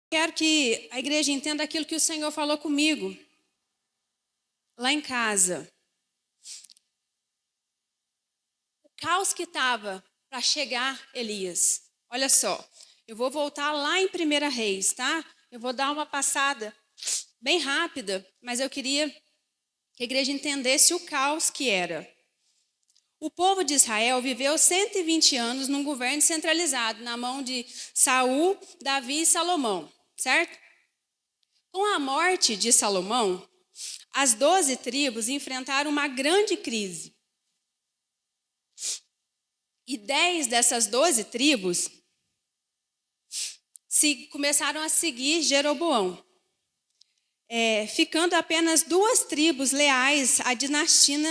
Quero que a igreja entenda aquilo que o Senhor falou comigo lá em casa. O caos que estava para chegar Elias. Olha só, eu vou voltar lá em 1 Reis, tá? Eu vou dar uma passada bem rápida, mas eu queria que a igreja entendesse o caos que era. O povo de Israel viveu 120 anos num governo centralizado, na mão de Saul, Davi e Salomão, certo? Com a morte de Salomão, as 12 tribos enfrentaram uma grande crise. E 10 dessas 12 tribos começaram a seguir Jeroboão, ficando apenas 2 tribos leais à dinastia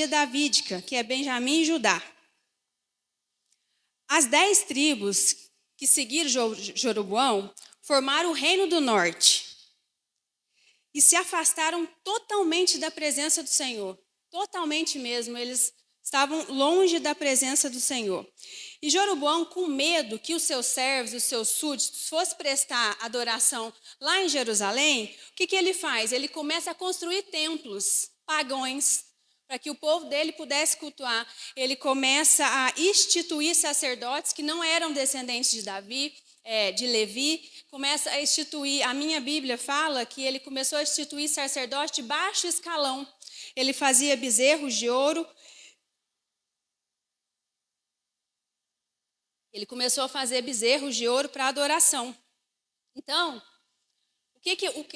davídica, que é Benjamim e Judá. As 10 tribos que seguiram Jeroboão formaram o Reino do Norte e se afastaram totalmente da presença do Senhor. Totalmente mesmo, eles estavam longe da presença do Senhor. E Jeroboão, com medo que os seus servos, os seus súditos, fossem prestar adoração lá em Jerusalém, o que ele faz? Ele começa a construir templos pagãos, para que o povo dele pudesse cultuar. Ele começa a instituir sacerdotes que não eram descendentes de Davi, de Levi, começa a instituir, a minha Bíblia fala que ele começou a instituir sacerdotes de baixo escalão. Ele fazia bezerros de ouro. Ele começou a fazer bezerros de ouro para adoração. Então,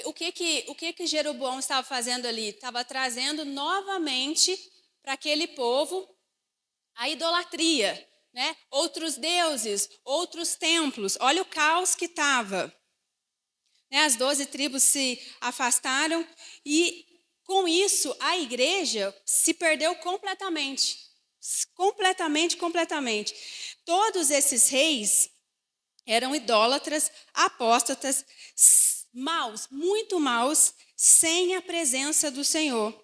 o que Jeroboão estava fazendo ali? Estava trazendo novamente para aquele povo a idolatria, né? Outros deuses, outros templos. Olha o caos que estava. As 12 tribos se afastaram e, com isso, a igreja se perdeu completamente. Completamente. Todos esses reis eram idólatras, apóstatas, maus, muito maus, sem a presença do Senhor.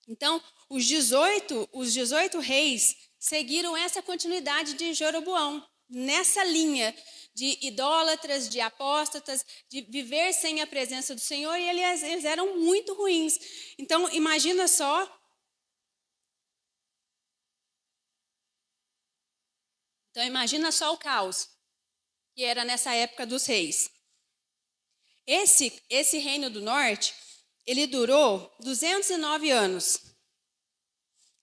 Então, os 18 reis seguiram essa continuidade de Jeroboão, nessa linha de idólatras, de apóstatas, de viver sem a presença do Senhor, e eles eram muito ruins. Então, imagina só. Então, imagina só o caos que era nessa época dos reis. Esse reino do norte, ele durou 209 anos.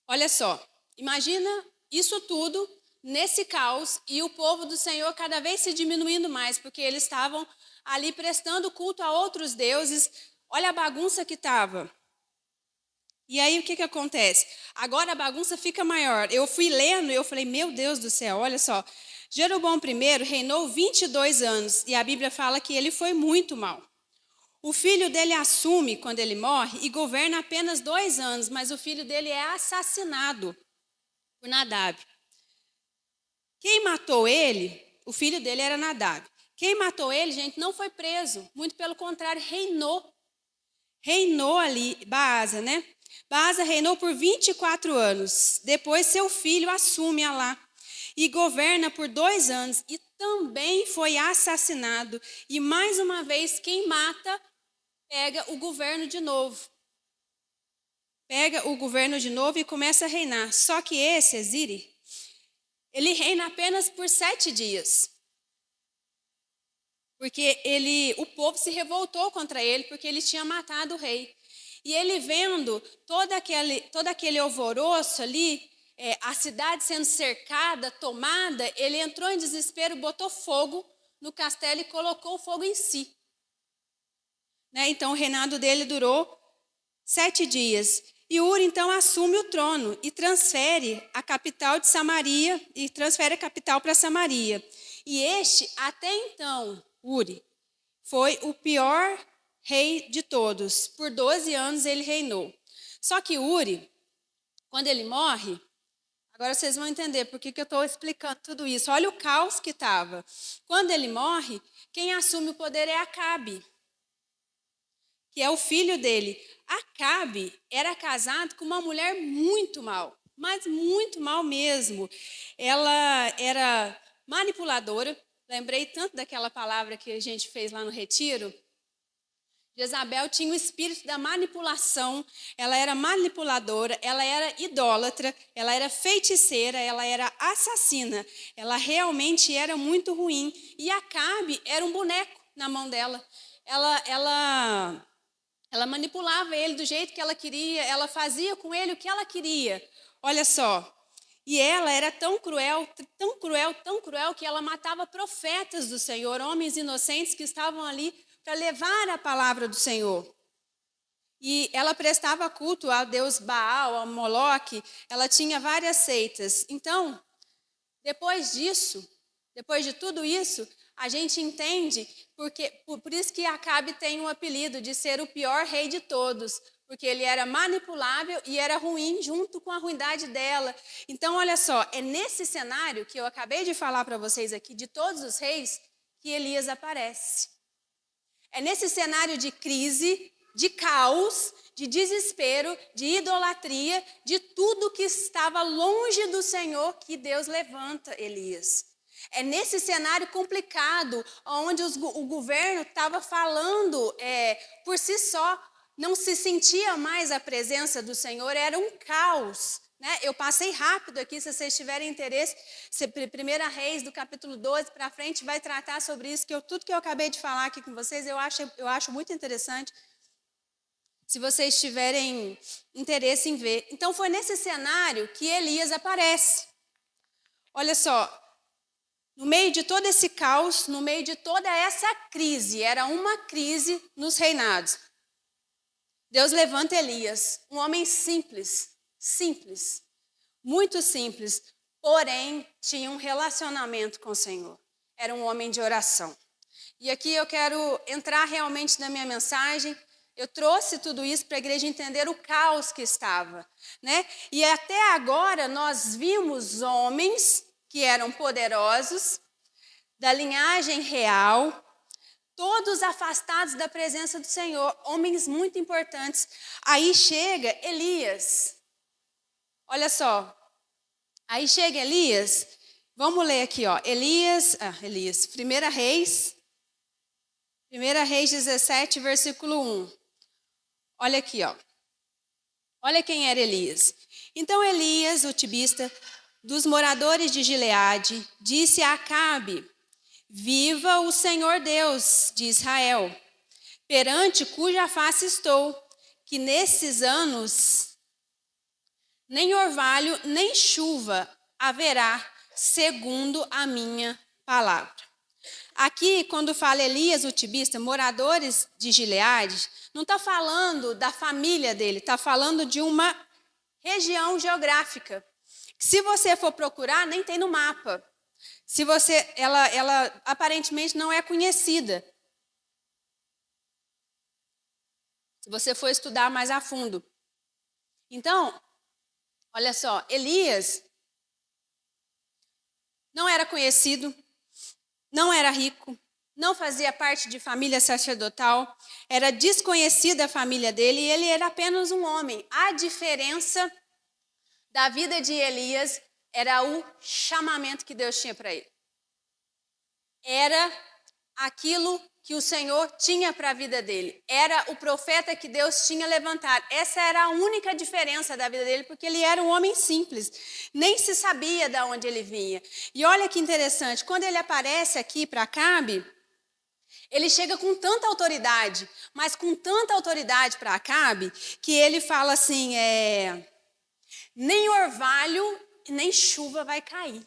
Olha só, imagina isso tudo nesse caos e o povo do Senhor cada vez se diminuindo mais, porque eles estavam ali prestando culto a outros deuses. Olha a bagunça que estava. E aí o que acontece? Agora a bagunça fica maior. Eu fui lendo e eu falei, meu Deus do céu, olha só. Jeroboão I reinou 22 anos e a Bíblia fala que ele foi muito mal. O filho dele assume quando ele morre e governa apenas 2 anos, mas o filho dele é assassinado por Nadab. Quem matou ele, o filho dele era Nadab. Quem matou ele, gente, não foi preso, muito pelo contrário, reinou. Reinou ali, Baasa, né? Baasa reinou por 24 anos. Depois seu filho assume Alá e governa por 2 anos e também foi assassinado. E mais uma vez, quem mata, pega o governo de novo. Pega o governo de novo e começa a reinar. Só que esse, Eziri, ele reina apenas por 7 dias. Porque o povo se revoltou contra ele, porque ele tinha matado o rei. E ele vendo todo aquele alvoroço ali, a cidade sendo cercada, tomada, ele entrou em desespero, botou fogo no castelo e colocou o fogo em si. Então o reinado dele durou 7 dias. E Uri então assume o trono e transfere a capital de Samaria, e transfere a capital para Samaria. E este, até então, Uri, foi o pior rei de todos. Por 12 anos ele reinou. Só que Uri, quando ele morre, agora vocês vão entender por que eu estou explicando tudo isso. Olha o caos que estava. Quando ele morre, quem assume o poder é Acabe, que é o filho dele. Acabe era casado com uma mulher muito mal, mas muito mal mesmo. Ela era manipuladora, lembrei tanto daquela palavra que a gente fez lá no retiro. Jezabel tinha o espírito da manipulação, ela era manipuladora, ela era idólatra, ela era feiticeira, ela era assassina, ela realmente era muito ruim. E Acabe era um boneco na mão dela. Ela manipulava ele do jeito que ela queria, ela fazia com ele o que ela queria. Olha só, e ela era tão cruel, tão cruel, tão cruel, que ela matava profetas do Senhor, homens inocentes que estavam ali para levar a palavra do Senhor. E ela prestava culto ao deus Baal, ao Moloque, ela tinha várias seitas. Então, depois disso, depois de tudo isso, a gente entende, por isso que Acabe tem um apelido de ser o pior rei de todos, porque ele era manipulável e era ruim junto com a ruindade dela. Então, olha só, é nesse cenário que eu acabei de falar para vocês aqui, de todos os reis, que Elias aparece. É nesse cenário de crise, de caos, de desespero, de idolatria, de tudo que estava longe do Senhor que Deus levanta Elias. É nesse cenário complicado, onde o governo estava falando por si só, não se sentia mais a presença do Senhor, era um caos. Né? Eu passei rápido aqui, se vocês tiverem interesse, 1 Reis, do capítulo 12 para frente, vai tratar sobre isso, tudo que eu acabei de falar aqui com vocês, eu acho muito interessante, se vocês tiverem interesse em ver. Então, foi nesse cenário que Elias aparece. Olha só, no meio de todo esse caos, no meio de toda essa crise, era uma crise nos reinados, Deus levanta Elias, um homem simples, muito simples, porém tinha um relacionamento com o Senhor. Era um homem de oração. E aqui eu quero entrar realmente na minha mensagem. Eu trouxe tudo isso para a igreja entender o caos que estava, né? E até agora nós vimos homens que eram poderosos, da linhagem real, todos afastados da presença do Senhor, homens muito importantes. Aí chega Elias. Olha só, aí chega Elias, vamos ler aqui, ó, Elias, 1 Reis 17, versículo 1. Olha aqui, ó, olha quem era Elias. Então Elias, o tibista, dos moradores de Gileade, disse a Acabe: viva o Senhor Deus de Israel, perante cuja face estou, que nesses anos nem orvalho, nem chuva haverá, segundo a minha palavra. Aqui, quando fala Elias, o tibista, moradores de Gileade, não está falando da família dele, está falando de uma região geográfica. Se você for procurar, nem tem no mapa. Ela aparentemente não é conhecida. Se você for estudar mais a fundo. Então, olha só, Elias não era conhecido, não era rico, não fazia parte de família sacerdotal, era desconhecida a família dele e ele era apenas um homem. A diferença da vida de Elias era o chamamento que Deus tinha para ele. Era aquilo que o Senhor tinha para a vida dele. Era o profeta que Deus tinha levantado. Essa era a única diferença da vida dele, porque ele era um homem simples. Nem se sabia de onde ele vinha. E olha que interessante, quando ele aparece aqui para Acabe, ele chega com tanta autoridade, mas com tanta autoridade para Acabe, que ele fala assim, nem orvalho, nem chuva vai cair.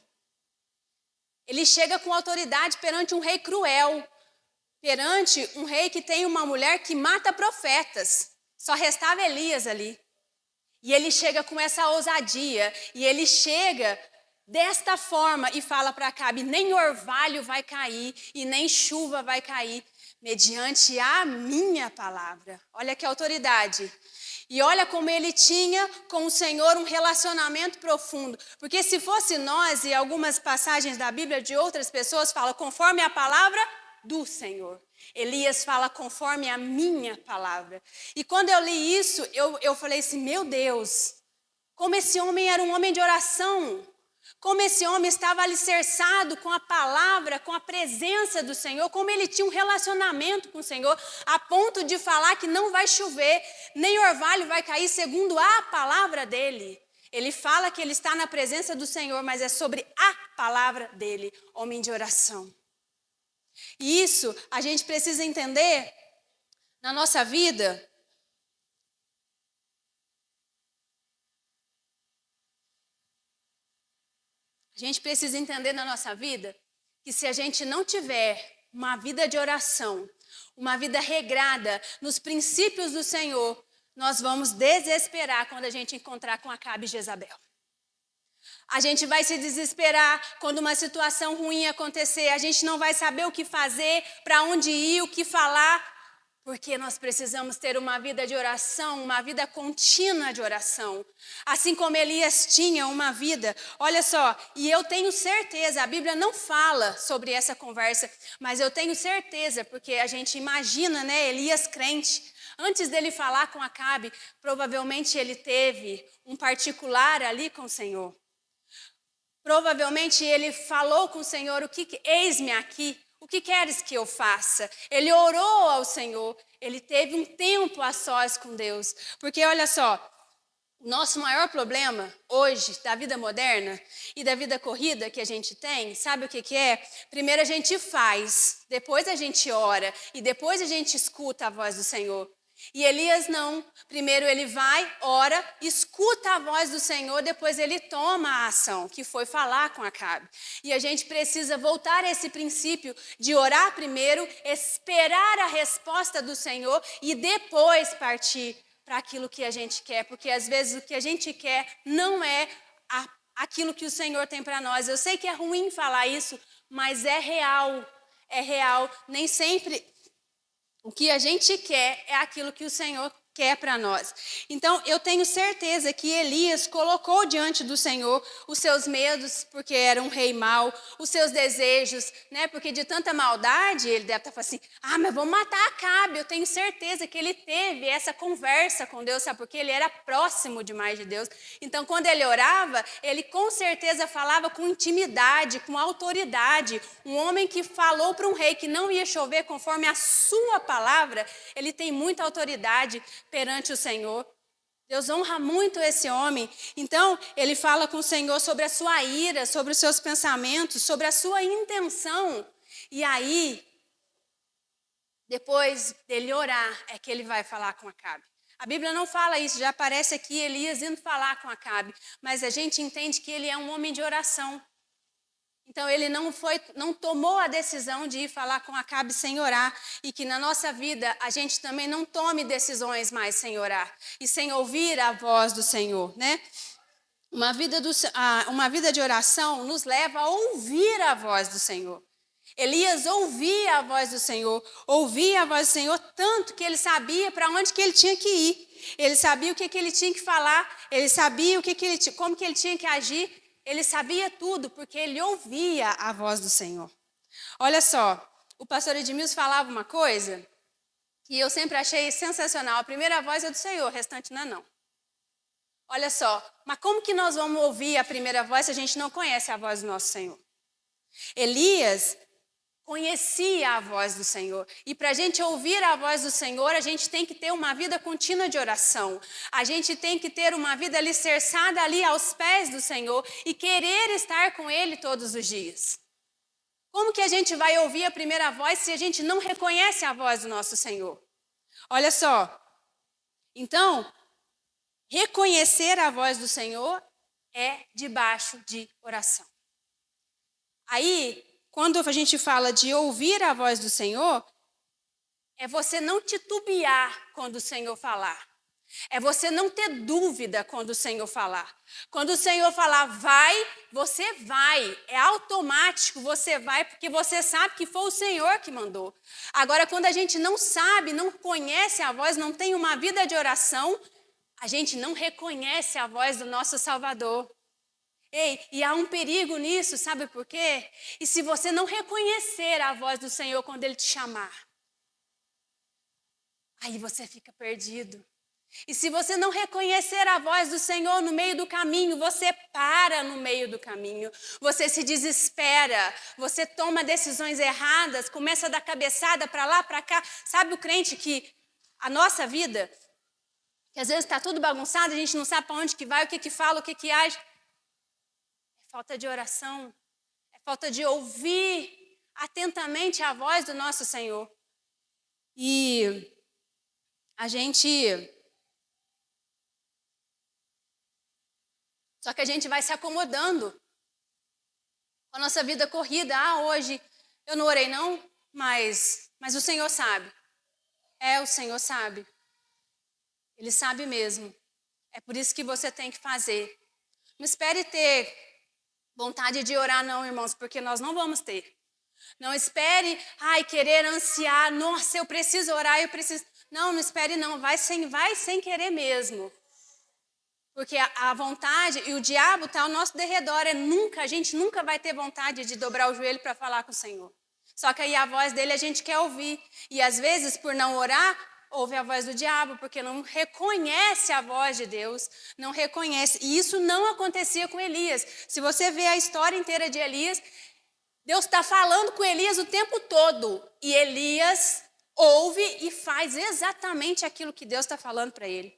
Ele chega com autoridade perante um rei cruel, perante um rei que tem uma mulher que mata profetas. Só restava Elias ali. E ele chega com essa ousadia, e ele chega desta forma e fala para Acabe: nem orvalho vai cair e nem chuva vai cair, mediante a minha palavra. Olha que autoridade. E olha como ele tinha com o Senhor um relacionamento profundo. Porque se fosse nós, e algumas passagens da Bíblia de outras pessoas falam conforme a palavra do Senhor. Elias fala conforme a minha palavra. E quando eu li isso, eu falei assim, meu Deus, como esse homem era um homem de oração. Como esse homem estava alicerçado com a palavra, com a presença do Senhor, como ele tinha um relacionamento com o Senhor, a ponto de falar que não vai chover, nem orvalho vai cair, segundo a palavra dele. Ele fala que ele está na presença do Senhor, mas é sobre a palavra dele, homem de oração. E isso a gente precisa entender na nossa vida. A gente precisa entender na nossa vida que se a gente não tiver uma vida de oração, uma vida regrada nos princípios do Senhor, nós vamos desesperar quando a gente encontrar com Acabe e Jezabel. A gente vai se desesperar quando uma situação ruim acontecer. A gente não vai saber o que fazer, para onde ir, o que falar. Porque nós precisamos ter uma vida de oração, uma vida contínua de oração. Assim como Elias tinha uma vida. Olha só, e eu tenho certeza, a Bíblia não fala sobre essa conversa, mas eu tenho certeza, porque a gente imagina, né, Elias crente. Antes dele falar com Acabe, provavelmente ele teve um particular ali com o Senhor. Provavelmente ele falou com o Senhor, eis-me aqui. O que queres que eu faça? Ele orou ao Senhor, ele teve um tempo a sós com Deus. Porque olha só, o nosso maior problema hoje da vida moderna e da vida corrida que a gente tem, sabe o que é? Primeiro a gente faz, depois a gente ora e depois a gente escuta a voz do Senhor. E Elias não, primeiro ele vai, ora, escuta a voz do Senhor, depois ele toma a ação, que foi falar com Acabe. E a gente precisa voltar a esse princípio de orar primeiro, esperar a resposta do Senhor e depois partir para aquilo que a gente quer, porque às vezes o que a gente quer não é aquilo que o Senhor tem para nós. Eu sei que é ruim falar isso, mas é real, nem sempre. O que a gente quer é aquilo que o Senhor quer para nós. Então, eu tenho certeza que Elias colocou diante do Senhor os seus medos, porque era um rei mau, os seus desejos, né? Porque de tanta maldade, ele deve estar falando assim, mas vamos matar Acabe. Eu tenho certeza que ele teve essa conversa com Deus, sabe? Porque ele era próximo demais de Deus. Então, quando ele orava, ele com certeza falava com intimidade, com autoridade. Um homem que falou para um rei que não ia chover conforme a sua palavra, ele tem muita autoridade perante o Senhor. Deus honra muito esse homem. Então, ele fala com o Senhor sobre a sua ira, sobre os seus pensamentos, sobre a sua intenção. E aí, depois dele orar, é que ele vai falar com Acabe. A Bíblia não fala isso, já aparece aqui Elias indo falar com Acabe. Mas a gente entende que ele é um homem de oração. Então, ele não tomou a decisão de ir falar com Acabe sem orar. E que na nossa vida, a gente também não tome decisões mais sem orar. E sem ouvir a voz do Senhor, né? Uma vida de oração nos leva a ouvir a voz do Senhor. Elias ouvia a voz do Senhor. Ouvia a voz do Senhor tanto que ele sabia para onde que ele tinha que ir. Ele sabia o que ele tinha que falar. Ele sabia como que ele tinha que agir. Ele sabia tudo, porque ele ouvia a voz do Senhor. Olha só, o pastor Edmilson falava uma coisa que eu sempre achei sensacional. A primeira voz é do Senhor, o restante não é não. Olha só, mas como que nós vamos ouvir a primeira voz se a gente não conhece a voz do nosso Senhor? Elias conhecia a voz do Senhor. E para a gente ouvir a voz do Senhor, a gente tem que ter uma vida contínua de oração. A gente tem que ter uma vida alicerçada ali aos pés do Senhor e querer estar com Ele todos os dias. Como que a gente vai ouvir a primeira voz se a gente não reconhece a voz do nosso Senhor? Olha só. Então, reconhecer a voz do Senhor é debaixo de oração. Aí, quando a gente fala de ouvir a voz do Senhor, é você não titubear quando o Senhor falar. É você não ter dúvida quando o Senhor falar. Quando o Senhor falar vai, você vai. É automático, você vai, porque você sabe que foi o Senhor que mandou. Agora, quando a gente não sabe, não conhece a voz, não tem uma vida de oração, a gente não reconhece a voz do nosso Salvador. Ei, e há um perigo nisso, sabe por quê? E se você não reconhecer a voz do Senhor quando Ele te chamar, aí você fica perdido. E se você não reconhecer a voz do Senhor no meio do caminho, você para no meio do caminho, você se desespera, você toma decisões erradas, começa a dar cabeçada para lá, para cá. Sabe o crente que a nossa vida, que às vezes está tudo bagunçado, a gente não sabe para onde que vai, o que fala, o que age. É falta de oração, é falta de ouvir atentamente a voz do nosso Senhor. E Só que a gente vai se acomodando com a nossa vida corrida. Hoje eu não orei não, mas o Senhor sabe. O Senhor sabe. Ele sabe mesmo. É por isso que você tem que fazer. Não espere ter vontade de orar não, irmãos, porque nós não vamos ter. Não espere, querer ansiar, nossa, eu preciso orar, eu preciso... Não espere não, vai sem querer mesmo. Porque a vontade e o diabo está ao nosso derredor. A gente nunca vai ter vontade de dobrar o joelho para falar com o Senhor. Só que aí a voz dele a gente quer ouvir. E às vezes, por não orar, ouve a voz do diabo, porque não reconhece a voz de Deus, não reconhece. E isso não acontecia com Elias. Se você vê a história inteira de Elias, Deus está falando com Elias o tempo todo. E Elias ouve e faz exatamente aquilo que Deus está falando para ele.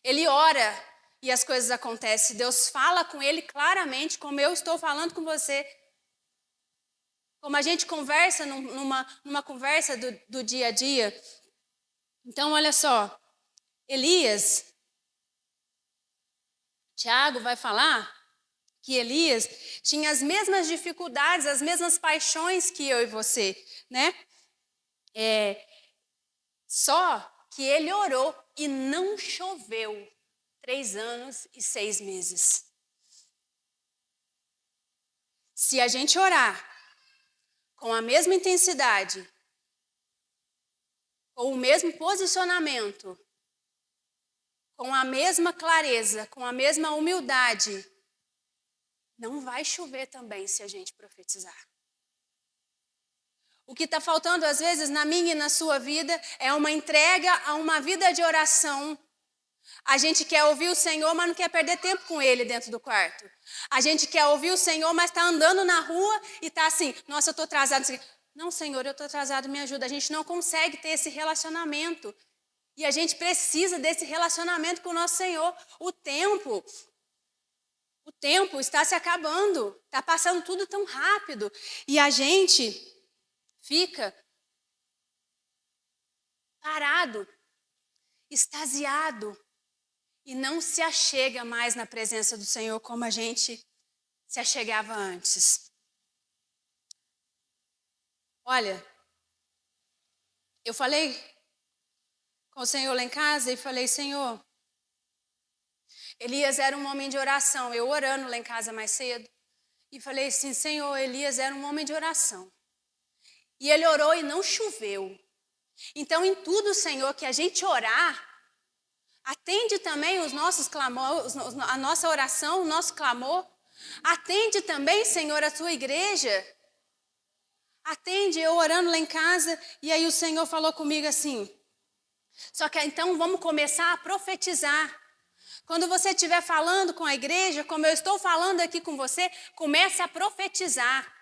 Ele ora e as coisas acontecem. Deus fala com ele claramente, como eu estou falando com você. Como a gente conversa numa conversa do dia a dia. Então, olha só. Elias, Tiago vai falar que Elias tinha as mesmas dificuldades, as mesmas paixões que eu e você, né? Só que ele orou e não choveu 3 anos e 6 meses. Se a gente orar com a mesma intensidade, com o mesmo posicionamento, com a mesma clareza, com a mesma humildade, não vai chover também se a gente profetizar. O que está faltando às vezes na minha e na sua vida é uma entrega a uma vida de oração. A gente quer ouvir o Senhor, mas não quer perder tempo com Ele dentro do quarto. A gente quer ouvir o Senhor, mas está andando na rua e está assim, nossa, eu estou atrasado. Não, Senhor, eu estou atrasado, me ajuda. A gente não consegue ter esse relacionamento. E a gente precisa desse relacionamento com o nosso Senhor. O tempo está se acabando. Está passando tudo tão rápido. E a gente fica parado, extasiado, e não se achega mais na presença do Senhor como a gente se achegava antes. Olha, eu falei com o Senhor lá em casa e falei, Senhor, Elias era um homem de oração. Eu orando lá em casa mais cedo. E falei assim, Senhor, Elias era um homem de oração. E ele orou e não choveu. Então, em tudo, Senhor, que a gente orar, atende também os nossos clamores, a nossa oração, o nosso clamor. Atende também, Senhor, a tua igreja. Atende, eu orando lá em casa, e aí o Senhor falou comigo assim, só que então vamos começar a profetizar. Quando você estiver falando com a igreja, como eu estou falando aqui com você, comece a profetizar.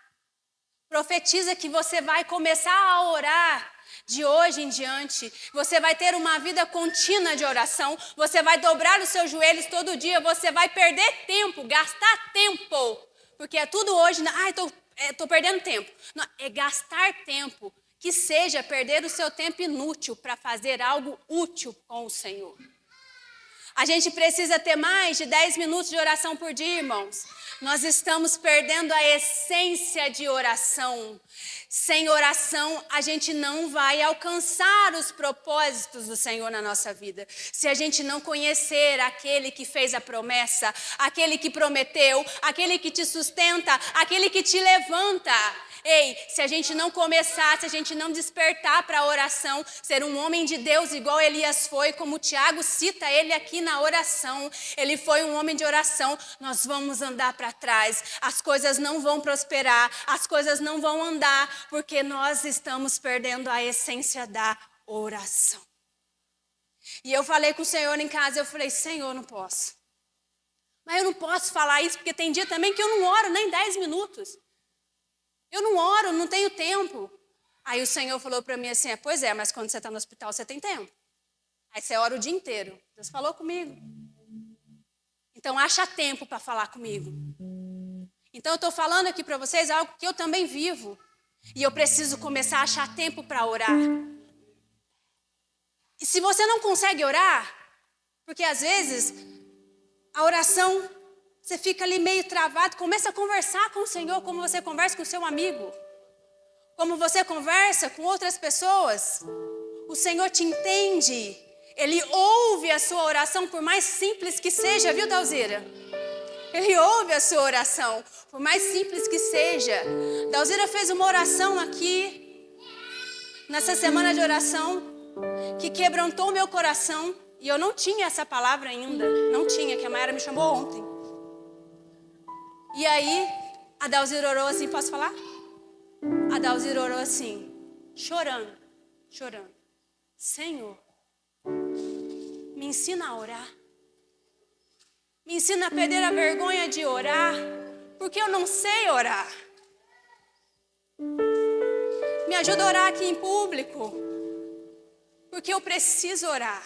Profetiza que você vai começar a orar de hoje em diante. Você vai ter uma vida contínua de oração. Você vai dobrar os seus joelhos todo dia. Você vai perder tempo, gastar tempo. Porque é tudo hoje, estou perdendo tempo. Não, é gastar tempo. Que seja perder o seu tempo inútil para fazer algo útil com o Senhor. A gente precisa ter mais de 10 minutos de oração por dia, irmãos. Nós estamos perdendo a essência de oração. Sem oração, a gente não vai alcançar os propósitos do Senhor na nossa vida. Se a gente não conhecer aquele que fez a promessa, aquele que prometeu, aquele que te sustenta, aquele que te levanta. Ei, se a gente não começar, se a gente não despertar para a oração, ser um homem de Deus igual Elias foi, como o Tiago cita ele aqui na oração, ele foi um homem de oração, nós vamos andar para trás, as coisas não vão prosperar, as coisas não vão andar, porque nós estamos perdendo a essência da oração. E eu falei com o Senhor em casa, eu falei, Senhor, não posso. Mas eu não posso falar isso, porque tem dia também que eu não oro nem 10 minutos. Eu não oro, não tenho tempo. Aí o Senhor falou para mim assim, pois é, mas quando você está no hospital, você tem tempo. Aí você ora o dia inteiro. Deus falou comigo. Então acha tempo para falar comigo. Então eu estou falando aqui para vocês algo que eu também vivo. E eu preciso começar a achar tempo para orar. E se você não consegue orar, porque às vezes a oração, você fica ali meio travado, começa a conversar com o Senhor como você conversa com o seu amigo. Como você conversa com outras pessoas. O Senhor te entende. Ele ouve a sua oração, por mais simples que seja, viu, Dalzira? Ele ouve a sua oração, por mais simples que seja. Dalzira fez uma oração aqui, nessa semana de oração, que quebrantou meu coração. E eu não tinha essa palavra ainda. Não tinha, que a Mayara me chamou ontem. E aí, a Dalzira orou assim, posso falar? A Dalzira orou assim, chorando. Senhor, me ensina a orar. Me ensina a perder a vergonha de orar, porque eu não sei orar. Me ajuda a orar aqui em público, porque eu preciso orar.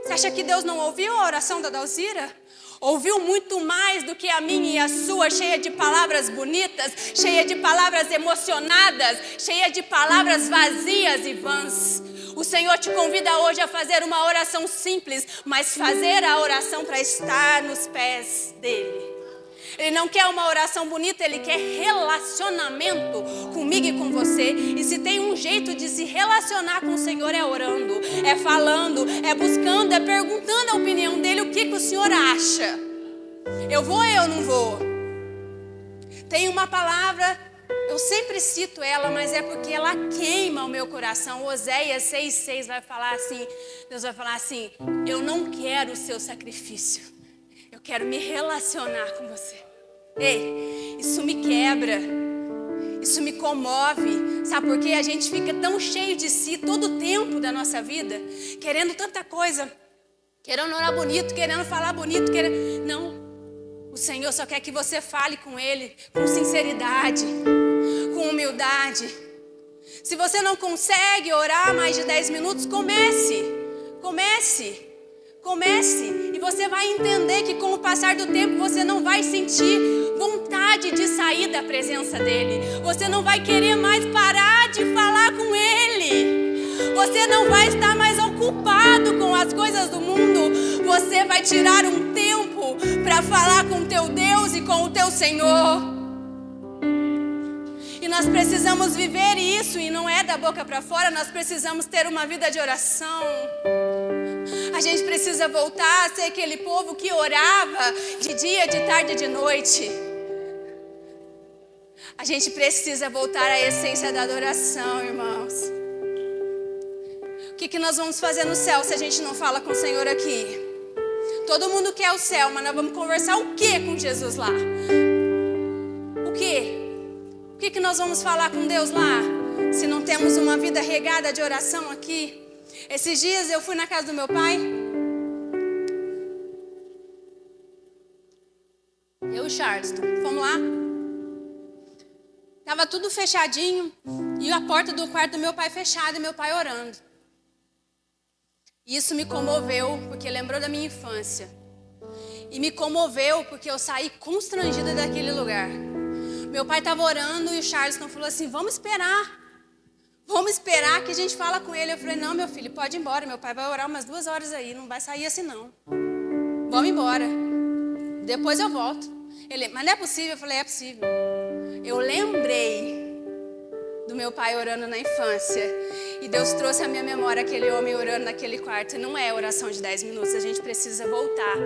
Você acha que Deus não ouviu a oração da Dalzira? Ouviu muito mais do que a minha e a sua, cheia de palavras bonitas, cheia de palavras emocionadas, cheia de palavras vazias e vãs. O Senhor te convida hoje a fazer uma oração simples, mas fazer a oração para estar nos pés dele. Ele não quer uma oração bonita, ele quer relacionamento comigo e com você. E se tem um jeito de se relacionar com o Senhor é orando, é falando, é buscando, é perguntando a opinião dele, o que o Senhor acha. Eu vou ou eu não vou? Tem uma palavra, eu sempre cito ela, mas é porque ela queima o meu coração. Oséias 6,6 vai falar assim, Deus vai falar assim, eu não quero o seu sacrifício, eu quero me relacionar com você. Ei, isso me quebra, isso me comove, sabe por quê? A gente fica tão cheio de si todo o tempo da nossa vida, querendo tanta coisa, querendo orar bonito, querendo falar bonito, Não, o Senhor só quer que você fale com Ele com sinceridade, com humildade. Se você não consegue orar mais de 10 minutos, comece. E você vai entender que com o passar do tempo você não vai sentir vontade de sair da presença dele. Você não vai querer mais parar de falar com ele. Você não vai estar mais ocupado com as coisas do mundo. Você vai tirar um tempo para falar com o teu Deus e com o teu Senhor. E nós precisamos viver isso, e não é da boca para fora, nós precisamos ter uma vida de oração. A gente precisa voltar a ser aquele povo que orava de dia, de tarde e de noite. A gente precisa voltar à essência da adoração, irmãos. O que nós vamos fazer no céu se a gente não fala com o Senhor aqui? Todo mundo quer o céu, mas nós vamos conversar o que com Jesus lá? O quê? O que nós vamos falar com Deus lá? Se não temos uma vida regada de oração aqui? Esses dias eu fui na casa do meu pai. Eu e o Charleston. Fomos lá. Tava tudo fechadinho. E a porta do quarto do meu pai fechada e meu pai orando. Isso me comoveu, porque lembrou da minha infância. E me comoveu porque eu saí constrangida daquele lugar. Meu pai estava orando e o Charleston falou assim, vamos esperar que a gente fala com ele. Eu falei, não, meu filho, pode ir embora. Meu pai vai orar umas 2 horas aí, não vai sair assim não. Vamos embora. Depois eu volto. Ele, mas não é possível. Eu falei, é possível. Eu lembrei do meu pai orando na infância. E Deus trouxe à minha memória aquele homem orando naquele quarto. E não é oração de 10 minutos, a gente precisa voltar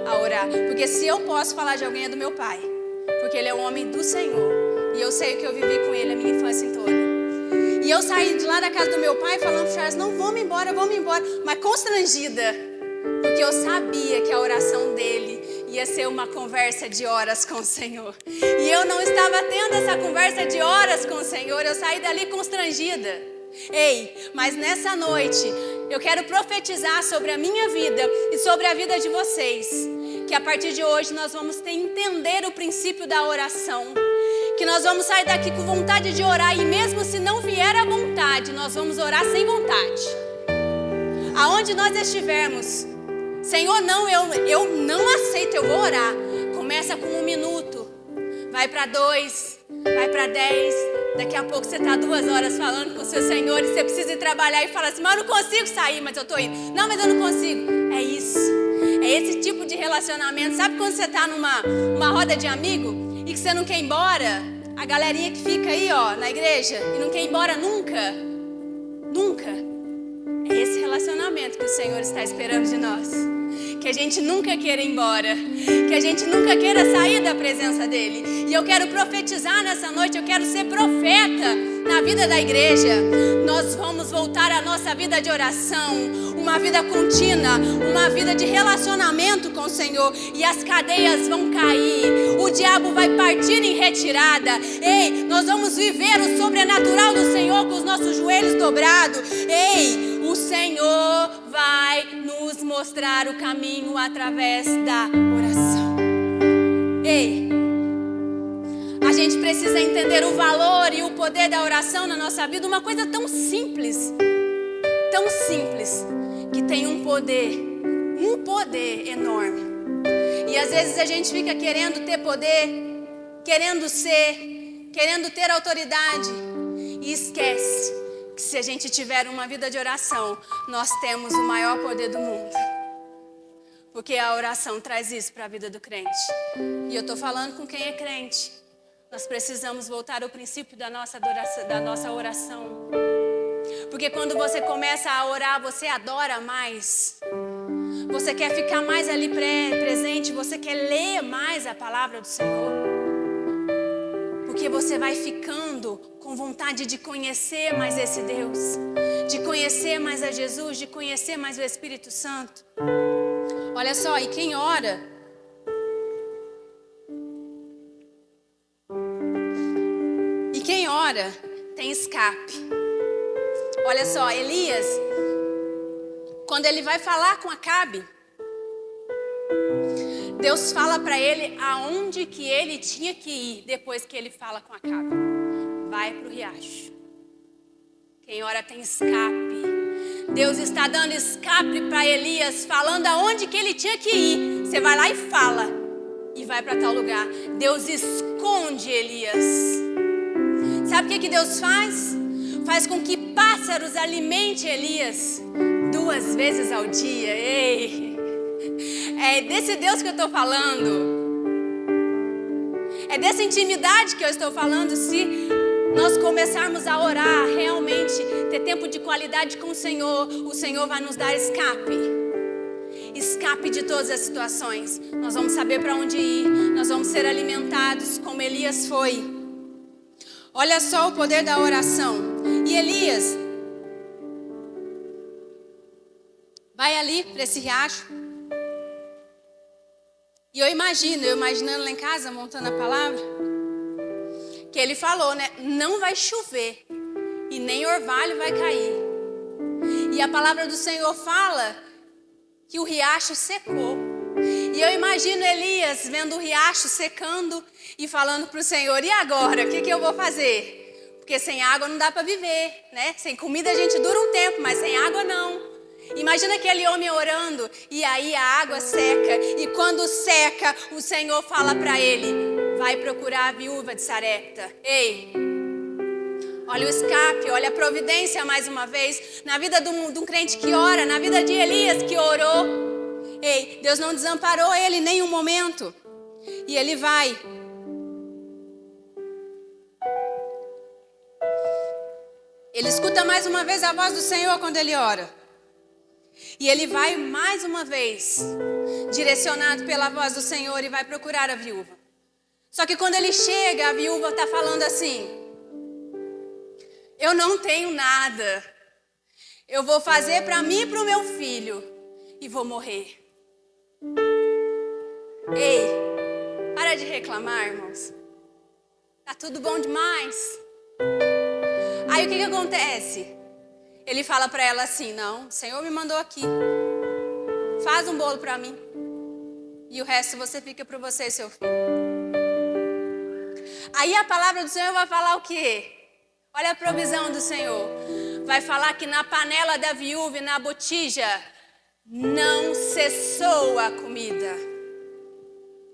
a orar. Porque se eu posso falar de alguém é do meu pai. Porque ele é um homem do Senhor. E eu sei o que eu vivi com ele a minha infância toda. E eu saí de lá da casa do meu pai falando para o Charles, não, vamos embora. Mas constrangida. Porque eu sabia que a oração dele ia ser uma conversa de horas com o Senhor. E eu não estava tendo essa conversa de horas com o Senhor. Eu saí dali constrangida. Ei, mas nessa noite eu quero profetizar sobre a minha vida e sobre a vida de vocês, que a partir de hoje nós vamos entender o princípio da oração, que nós vamos sair daqui com vontade de orar, e mesmo se não vier a vontade, nós vamos orar sem vontade. Aonde nós estivermos, Senhor, não, eu não aceito, eu vou orar. Começa com 1 minuto, vai para 2, vai para 10. Daqui a pouco você está 2 horas falando com o seu Senhor e você precisa ir trabalhar e fala assim, mas eu não consigo sair, mas eu estou indo. Não, mas eu não consigo. É isso. É esse tipo de relacionamento. Sabe quando você está numa roda de amigo e que você não quer ir embora? A galerinha que fica aí, ó, na igreja e não quer ir embora nunca. Nunca. É esse relacionamento que o Senhor está esperando de nós. Que a gente nunca queira ir embora, que a gente nunca queira sair da presença dele. E eu quero profetizar nessa noite, eu quero ser profeta na vida da igreja. Nós vamos voltar à nossa vida de oração, uma vida contínua, uma vida de relacionamento com o Senhor, e as cadeias vão cair, o diabo vai partir em retirada. Ei, nós vamos viver o sobrenatural do Senhor com os nossos joelhos dobrados. Ei, o Senhor vai nos mostrar o caminho através da oração. Ei, a gente precisa entender o valor e o poder da oração na nossa vida. Uma coisa tão simples, que tem um poder enorme. E às vezes a gente fica querendo ter poder, querendo ter autoridade, e esquece que se a gente tiver uma vida de oração, nós temos o maior poder do mundo. Porque a oração traz isso para a vida do crente. E eu estou falando com quem é crente. Nós precisamos voltar ao princípio da nossa oração. Porque quando você começa a orar, você adora mais. Você quer ficar mais ali presente, você quer ler mais a palavra do Senhor. Porque você vai ficando com vontade de conhecer mais esse Deus, de conhecer mais a Jesus, de conhecer mais o Espírito Santo. Olha só, e quem ora, tem escape. Olha só, Elias, quando ele vai falar com Acabe, Deus fala para ele aonde que ele tinha que ir depois que ele fala com Acabe. Vai para o riacho. Quem ora tem escape. Deus está dando escape para Elias, falando aonde que ele tinha que ir. Você vai lá e fala, e vai para tal lugar. Deus esconde Elias. Sabe o que Deus faz? Faz com que pássaros alimentem Elias 2 vezes ao dia. Ei, é desse Deus que eu estou falando. É dessa intimidade que eu estou falando. Se nós começarmos a orar, realmente ter tempo de qualidade com o Senhor vai nos dar escape. Escape de todas as situações. Nós vamos saber para onde ir. Nós vamos ser alimentados como Elias foi. Olha só o poder da oração. E Elias vai ali para esse riacho. E eu imaginando lá em casa, montando a palavra, que ele falou, né? Não vai chover e nem orvalho vai cair. E a palavra do Senhor fala que o riacho secou. E eu imagino Elias vendo o riacho secando e falando para o Senhor, e agora? O que eu vou fazer? Porque sem água não dá para viver, né? Sem comida a gente dura um tempo, mas sem água não. Imagina aquele homem orando e aí a água seca. E quando seca, o Senhor fala para ele, vai procurar a viúva de Sarepta. Ei, olha o escape, olha a providência mais uma vez. Na vida de um crente que ora, na vida de Elias que orou. Ei, Deus não desamparou ele em nenhum momento. E ele vai. Ele escuta mais uma vez a voz do Senhor quando ele ora. E ele vai mais uma vez, direcionado pela voz do Senhor, e vai procurar a viúva. Só que quando ele chega, a viúva está falando assim, eu não tenho nada. Eu vou fazer para mim e para o meu filho e vou morrer. Ei, para de reclamar, irmãos. Tá tudo bom demais. Aí o que acontece? ele fala para ela assim: não, o Senhor me mandou aqui. Faz um bolo para mim. E o resto você fica para você e seu filho. Aí a palavra do Senhor vai falar o quê? Olha a provisão do Senhor. Vai falar que na panela da viúva e na botija não cessou a comida.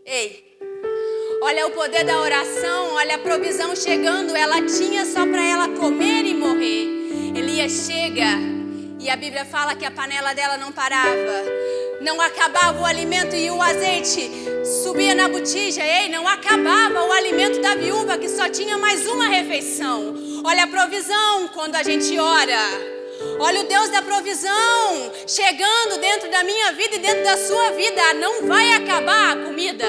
Ei, olha o poder da oração, olha a provisão chegando. Ela tinha só para ela comer e morrer. Elias chega e a Bíblia fala que a panela dela não parava. Não acabava o alimento e o azeite subia na botija. Ei, não acabava o alimento da viúva, que só tinha mais uma refeição. Olha a provisão quando a gente ora. Olha o Deus da provisão chegando dentro da minha vida e dentro da sua vida. Não vai acabar a comida,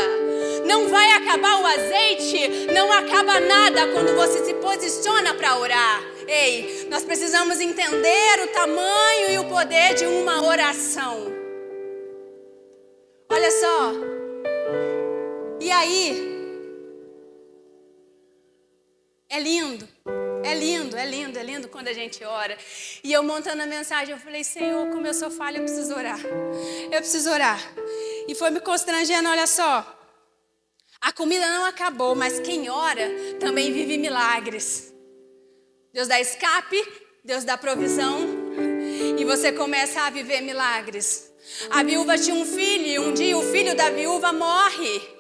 não vai acabar o azeite, não acaba nada quando você se posiciona para orar. Ei, nós precisamos entender o tamanho e o poder de uma oração. Olha só. E aí? É lindo. É lindo, é lindo, é lindo quando a gente ora. E eu montando a mensagem, eu falei: Senhor, como eu sou falha, eu preciso orar. Eu preciso orar. E foi me constrangendo, olha só. A comida não acabou, mas quem ora também vive milagres. Deus dá escape, Deus dá provisão. E você começa a viver milagres. A viúva tinha um filho e um dia o filho da viúva morre.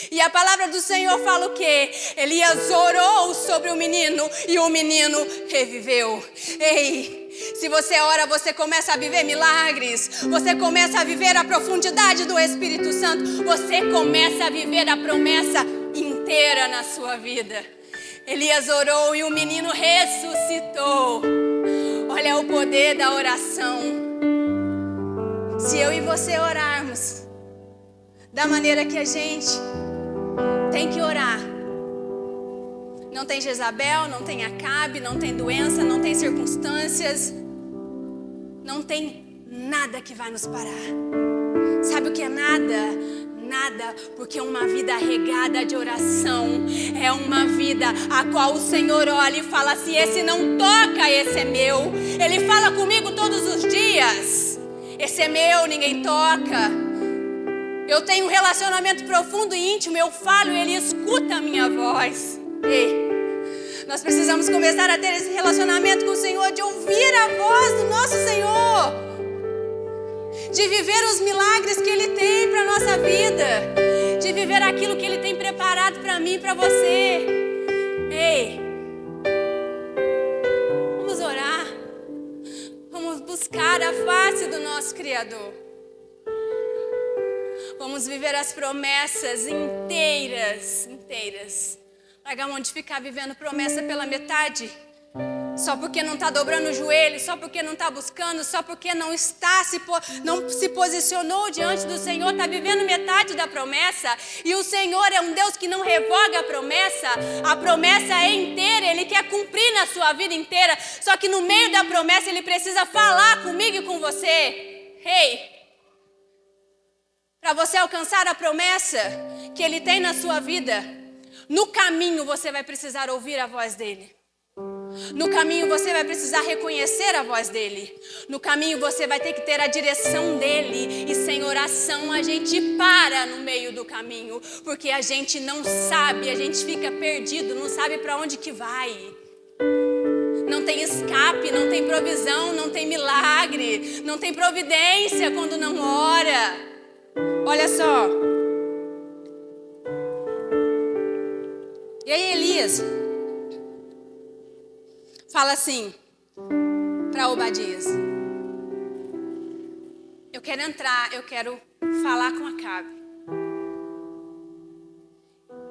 E a palavra do Senhor fala o quê? Elias orou sobre o menino e o menino reviveu. Ei, se você ora, você começa a viver milagres. Você começa a viver a profundidade do Espírito Santo. Você começa a viver a promessa inteira na sua vida. Elias orou e o menino ressuscitou. Olha o poder da oração. Se eu e você orarmos da maneira que a gente tem que orar, não tem Jezabel, não tem Acabe, não tem doença, não tem circunstâncias, não tem nada que vai nos parar. Sabe o que é nada? Nada, porque uma vida regada de oração é uma vida a qual o Senhor olha e fala: se esse não toca, esse é meu. Ele fala comigo todos os dias: esse é meu, ninguém toca. Eu tenho um relacionamento profundo e íntimo, eu falo e Ele escuta a minha voz. Ei, nós precisamos começar a ter esse relacionamento com o Senhor, de ouvir a voz do nosso Senhor, de viver os milagres que Ele tem para a nossa vida, de viver aquilo que Ele tem preparado para mim e para você. Ei, vamos orar, vamos buscar a face do nosso Criador. Vamos viver as promessas inteiras. Larga a mão de ficar vivendo promessa pela metade. Só porque não está dobrando o joelho, só porque não está buscando, só porque não se posicionou diante do Senhor, está vivendo metade da promessa. E o Senhor é um Deus que não revoga a promessa é inteira, Ele quer cumprir na sua vida inteira. Só que no meio da promessa Ele precisa falar comigo e com você. Ei! Para você alcançar a promessa que Ele tem na sua vida, no caminho você vai precisar ouvir a voz dEle. No caminho você vai precisar reconhecer a voz dEle. No caminho você vai ter que ter a direção dEle. E sem oração a gente para no meio do caminho, porque a gente não sabe, a gente fica perdido, não sabe para onde que vai. Não tem escape, não tem provisão, não tem milagre, não tem providência quando não ora. Olha só. E aí Elias fala assim para Obadias: eu quero entrar, eu quero falar com Acabe.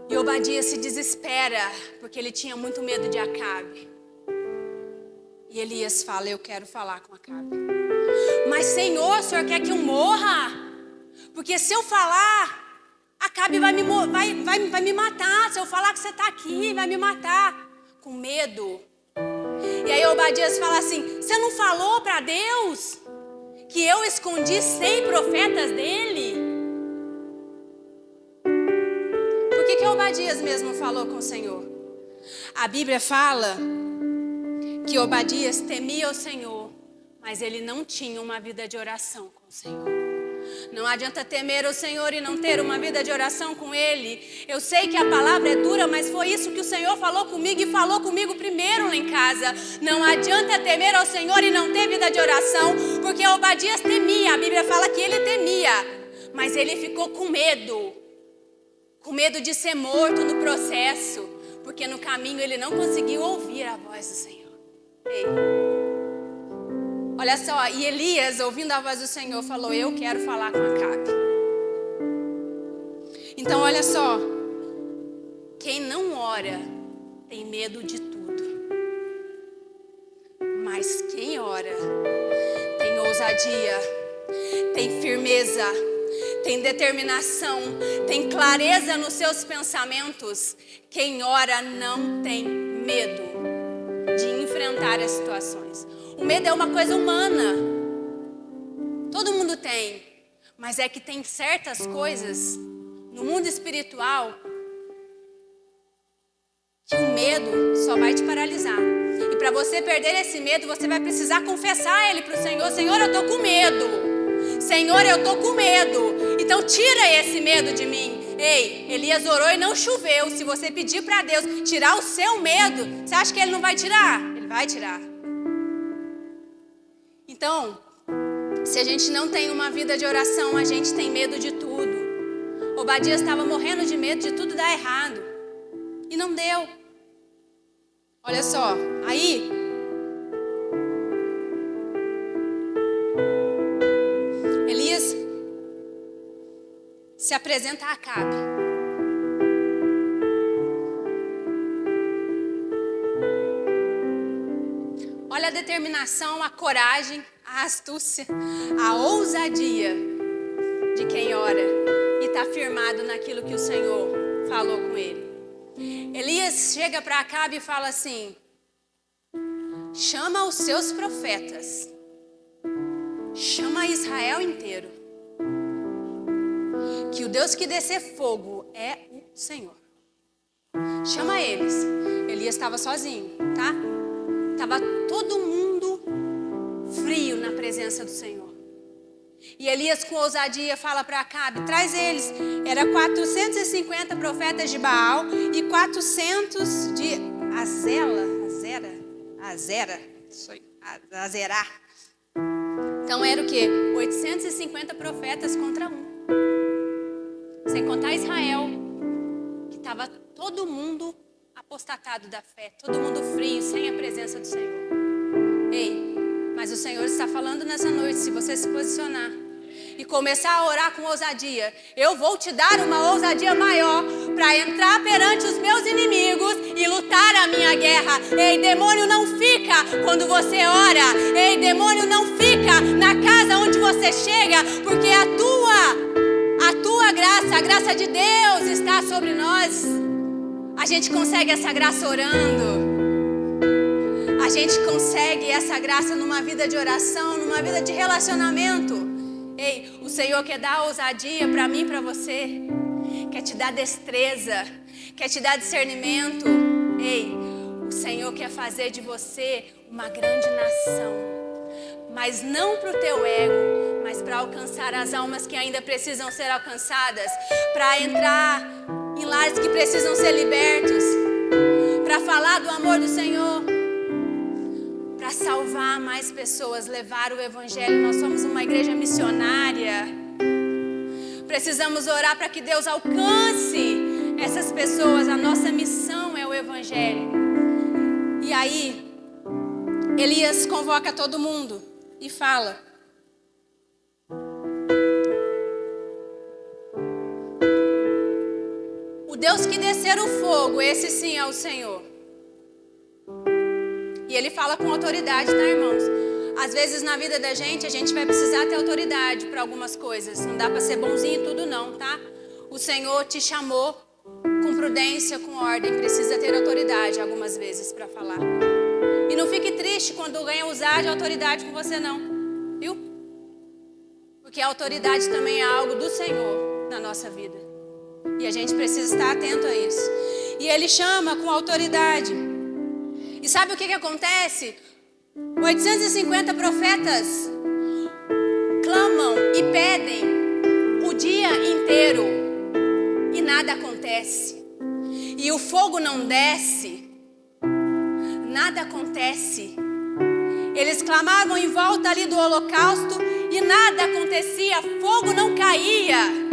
E Obadias se desespera, porque ele tinha muito medo de Acabe. E Elias fala: eu quero falar com Acabe. Mas Senhor, o Senhor quer que eu morra? Porque se eu falar, Acabe vai me matar. Se eu falar que você está aqui, vai me matar. Com medo. E aí Obadias fala assim: você não falou para Deus que eu escondi 100 profetas dele? Por que Obadias mesmo falou com o Senhor? A Bíblia fala que Obadias temia o Senhor, mas ele não tinha uma vida de oração com o Senhor. Não adianta temer o Senhor e não ter uma vida de oração com Ele. Eu sei que a palavra é dura, mas foi isso que o Senhor falou comigo e falou comigo primeiro lá em casa. Não adianta temer ao Senhor e não ter vida de oração, porque Obadias temia. A Bíblia fala que ele temia, mas ele ficou com medo de ser morto no processo, porque no caminho ele não conseguiu ouvir a voz do Senhor. Ei. Olha só, e Elias, ouvindo a voz do Senhor, falou: eu quero falar com Acabe. Então, olha só, quem não ora tem medo de tudo, mas quem ora tem ousadia, tem firmeza, tem determinação, tem clareza nos seus pensamentos. Quem ora não tem medo de enfrentar as situações. O medo é uma coisa humana. Todo mundo tem. Mas é que tem certas coisas no mundo espiritual que o medo só vai te paralisar. E para você perder esse medo, você vai precisar confessar ele para o Senhor. Senhor, eu estou com medo. Senhor, eu estou com medo. Então tira esse medo de mim. Ei, Elias orou e não choveu. Se você pedir para Deus tirar o seu medo, você acha que Ele não vai tirar? Ele vai tirar. Então, se a gente não tem uma vida de oração, a gente tem medo de tudo. Obadias estava morrendo de medo de tudo dar errado. E não deu. Olha só, aí Elias se apresenta a Acabe. Olha a determinação, a coragem, a astúcia, a ousadia de quem ora e está firmado naquilo que o Senhor falou com ele. Elias chega para Acabe e fala assim: chama os seus profetas, chama Israel inteiro, que o Deus que descer fogo é o Senhor. Chama eles. Elias estava sozinho, tá? Estava todo mundo frio na presença do Senhor. E Elias com ousadia fala para Acabe: traz eles. Era 450 profetas de Baal e 400 de Azerá. Então era o quê? 850 profetas contra um. Sem contar Israel, que estava todo mundo apostatado da fé, todo mundo frio, sem a presença do Senhor. Ei, mas o Senhor está falando nessa noite, se você se posicionar e começar a orar com ousadia, eu vou te dar uma ousadia maior para entrar perante os meus inimigos e lutar a minha guerra. Ei, demônio não fica quando você ora. Ei, demônio não fica na casa onde você chega, porque a tua graça, a graça de Deus está sobre nós. A gente consegue essa graça orando. A gente consegue essa graça numa vida de oração, numa vida de relacionamento. Ei, o Senhor quer dar ousadia para mim e para você. Quer te dar destreza. Quer te dar discernimento. Ei, o Senhor quer fazer de você uma grande nação. Mas não para o teu ego, mas para alcançar as almas que ainda precisam ser alcançadas. Para entrar em lares que precisam ser libertos. Para falar do amor do Senhor. Para salvar mais pessoas, levar o Evangelho. Nós somos uma igreja missionária. Precisamos orar para que Deus alcance essas pessoas. A nossa missão é o Evangelho. E aí, Elias convoca todo mundo e fala: o Deus que descer o fogo, esse sim é o Senhor. E ele fala com autoridade, tá, irmãos? Às vezes na vida da gente, a gente vai precisar ter autoridade para algumas coisas. Não dá para ser bonzinho em tudo não, tá? O Senhor te chamou com prudência, com ordem. Precisa ter autoridade algumas vezes para falar. E não fique triste quando alguém usar de autoridade com você não, viu? Porque a autoridade também é algo do Senhor na nossa vida. E a gente precisa estar atento a isso. E ele chama com autoridade. E sabe o que acontece? 850 profetas clamam e pedem o dia inteiro e nada acontece. E o fogo não desce, nada acontece. Eles clamavam em volta ali do holocausto e nada acontecia, fogo não caía.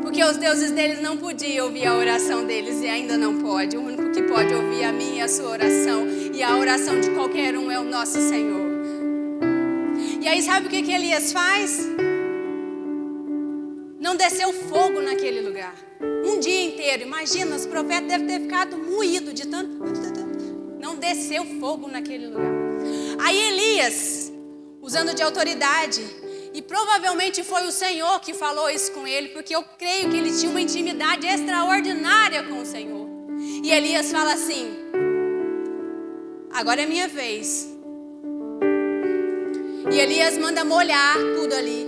Porque os deuses deles não podiam ouvir a oração deles e ainda não pode. O único que pode ouvir a minha e a sua oração e a oração de qualquer um é o nosso Senhor. E aí sabe o que Elias faz? Não desceu fogo naquele lugar. Um dia inteiro. Imagina, os profetas devem ter ficado moídos de tanto. Não desceu fogo naquele lugar. Aí Elias, usando de autoridade, e provavelmente foi o Senhor que falou isso com ele, porque eu creio que ele tinha uma intimidade extraordinária com o Senhor. E Elias fala assim: agora é minha vez. E Elias manda molhar tudo ali.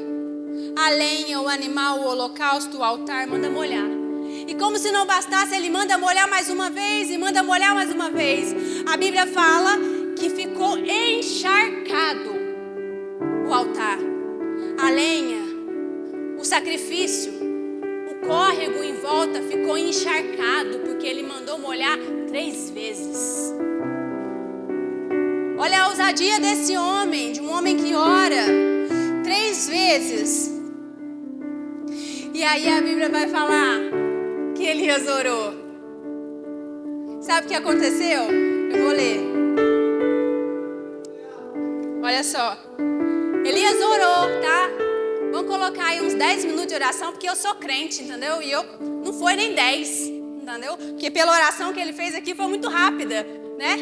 A lenha, o animal, o holocausto, o altar, manda molhar. E como se não bastasse, ele manda molhar mais uma vez e manda molhar mais uma vez. A Bíblia fala que ficou encharcado o altar, a lenha, o sacrifício, o córrego em volta ficou encharcado, porque ele mandou molhar 3 vezes. Olha a ousadia desse homem, de um homem que ora 3 vezes. E aí a Bíblia vai falar que Elias orou. Sabe o que aconteceu? Eu vou ler. Olha só. Elias orou, tá? Vamos colocar aí uns 10 minutos de oração, porque eu sou crente, entendeu? E eu não foi nem 10, entendeu? Porque pela oração que ele fez aqui foi muito rápida, né?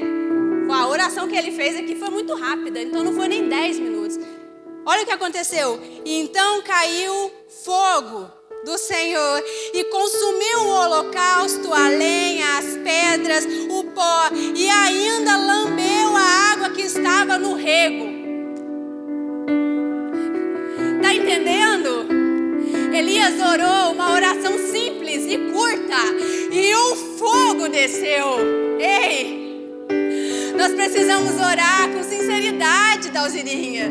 A oração que ele fez aqui foi muito rápida, então não foi nem 10 minutos. Olha o que aconteceu. E então caiu fogo do Senhor e consumiu o holocausto, a lenha, as pedras, o pó e ainda lambeu a água que estava no rego. Tá entendendo? Elias orou uma oração simples e curta e o fogo desceu. Ei! Nós precisamos orar com sinceridade, Dalzirinha.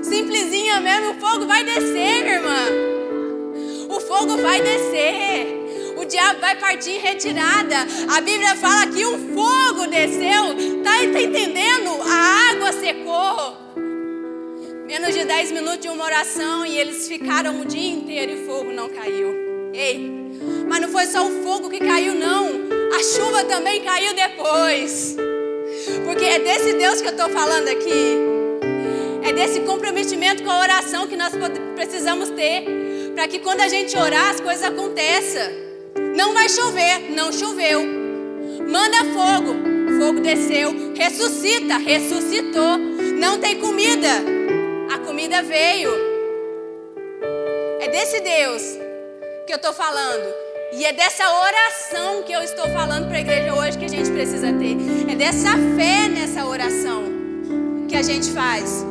Simplesinha mesmo, o fogo vai descer, minha irmã. O fogo vai descer. O diabo vai partir em retirada. A Bíblia fala que o fogo desceu. Tá entendendo? A água secou. Menos de 10 minutos de uma oração e eles ficaram o dia inteiro e o fogo não caiu. Ei, mas não foi só o fogo que caiu, não. A chuva também caiu depois. Porque é desse Deus que eu estou falando aqui. É desse comprometimento com a oração que nós precisamos ter. Para que quando a gente orar, as coisas aconteçam. Não vai chover, não choveu. Manda fogo, fogo desceu. Ressuscita, ressuscitou. Não tem comida, a comida veio. É desse Deus que eu estou falando. E é dessa oração que eu estou falando para a igreja hoje que a gente precisa ter. É dessa fé nessa oração que a gente faz.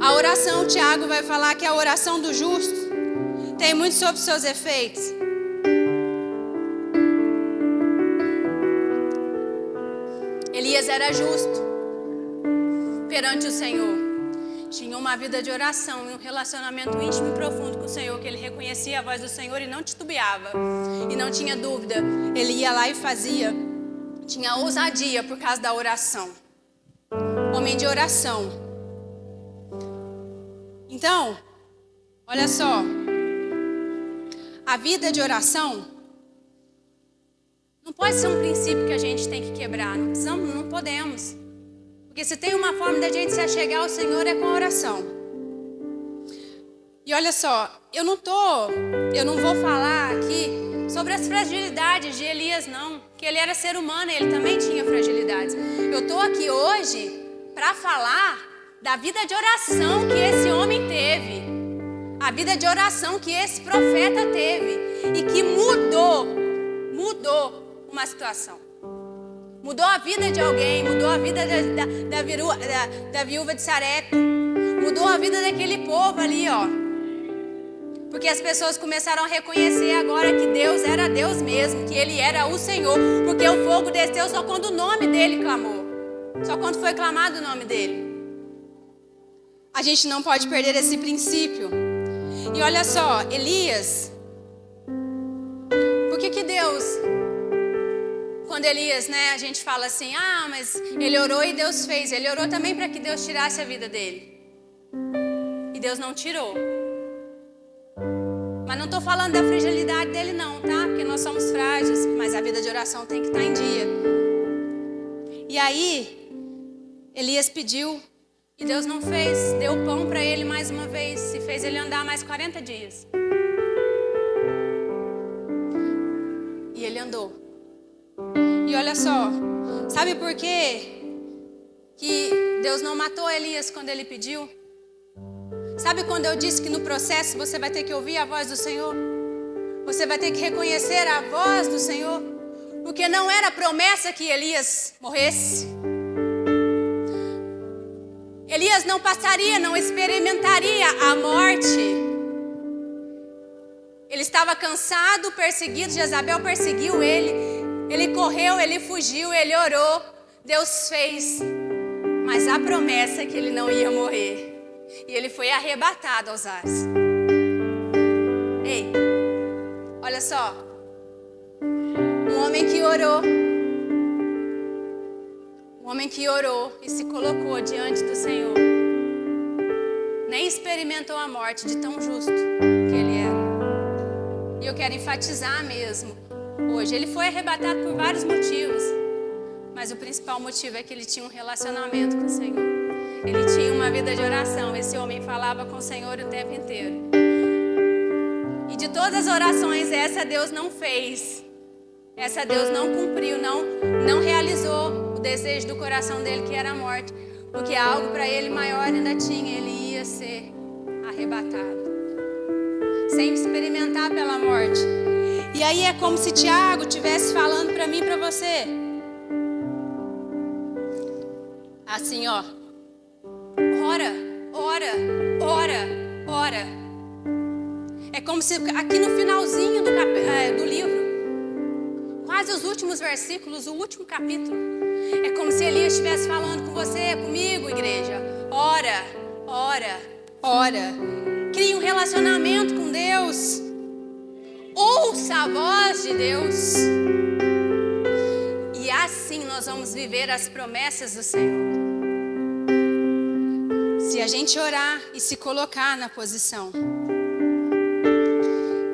A oração, Tiago vai falar que a oração do justo tem muito sobre os seus efeitos. Elias era justo perante o Senhor. Tinha uma vida de oração e um relacionamento íntimo e profundo com o Senhor, que ele reconhecia a voz do Senhor e não titubeava. E não tinha dúvida, ele ia lá e fazia. Tinha ousadia por causa da oração. Homem de oração. Então, olha só. A vida de oração não pode ser um princípio que a gente tem que quebrar. Não podemos. Porque se tem uma forma da gente se achegar ao Senhor é com a oração. E olha só, eu não vou falar aqui sobre as fragilidades de Elias, não. Porque ele era ser humano e ele também tinha fragilidades. Eu estou aqui hoje para falar da vida de oração que esse homem teve. A vida de oração que esse profeta teve. E que mudou uma situação. Mudou a vida de alguém, mudou a vida da viúva de Sarepta. Mudou a vida daquele povo ali, ó. Porque as pessoas começaram a reconhecer agora que Deus era Deus mesmo, que Ele era o Senhor. Porque o fogo desceu só quando o nome dEle clamou. Só quando foi clamado o nome dEle. A gente não pode perder esse princípio. E olha só, Elias, por que Deus, quando Elias, a gente fala assim, mas ele orou e Deus fez. Ele orou também para que Deus tirasse a vida dele. E Deus não tirou. Mas não estou falando da fragilidade dele não, tá? Porque nós somos frágeis, mas a vida de oração tem que estar em dia. E aí, Elias pediu e Deus não fez. Deu pão para ele mais uma vez e fez ele andar mais 40 dias. E ele andou. E olha só, sabe por quê que Deus não matou Elias quando ele pediu? Sabe quando eu disse que no processo você vai ter que ouvir a voz do Senhor? Você vai ter que reconhecer a voz do Senhor? Porque não era promessa que Elias morresse. Elias não passaria, não experimentaria a morte. Ele estava cansado, perseguido, Jezabel perseguiu ele. Ele correu, ele fugiu, ele orou. Deus fez. Mas a promessa é que ele não ia morrer. E ele foi arrebatado aos ares. Ei, olha só. Um homem que orou. Um homem que orou e se colocou diante do Senhor. Nem experimentou a morte de tão justo que ele era. E eu quero enfatizar mesmo. Hoje, ele foi arrebatado por vários motivos. Mas o principal motivo é que ele tinha um relacionamento com o Senhor. Ele tinha uma vida de oração. Esse homem falava com o Senhor o tempo inteiro. E de todas as orações, essa Deus não fez. Essa Deus não cumpriu, não realizou o desejo do coração dele, que era a morte. Porque algo para ele maior ainda tinha. Ele ia ser arrebatado. Sem experimentar pela morte. E aí é como se Tiago estivesse falando para mim e para você. Assim, ó. Ora, ora, ora, ora. É como se aqui no finalzinho do livro, quase os últimos versículos, o último capítulo, é como se Elias estivesse falando com você, comigo, igreja. Ora, ora, ora. Crie um relacionamento com Deus. Ouça a voz de Deus. E assim nós vamos viver as promessas do Senhor. Se a gente orar e se colocar na posição.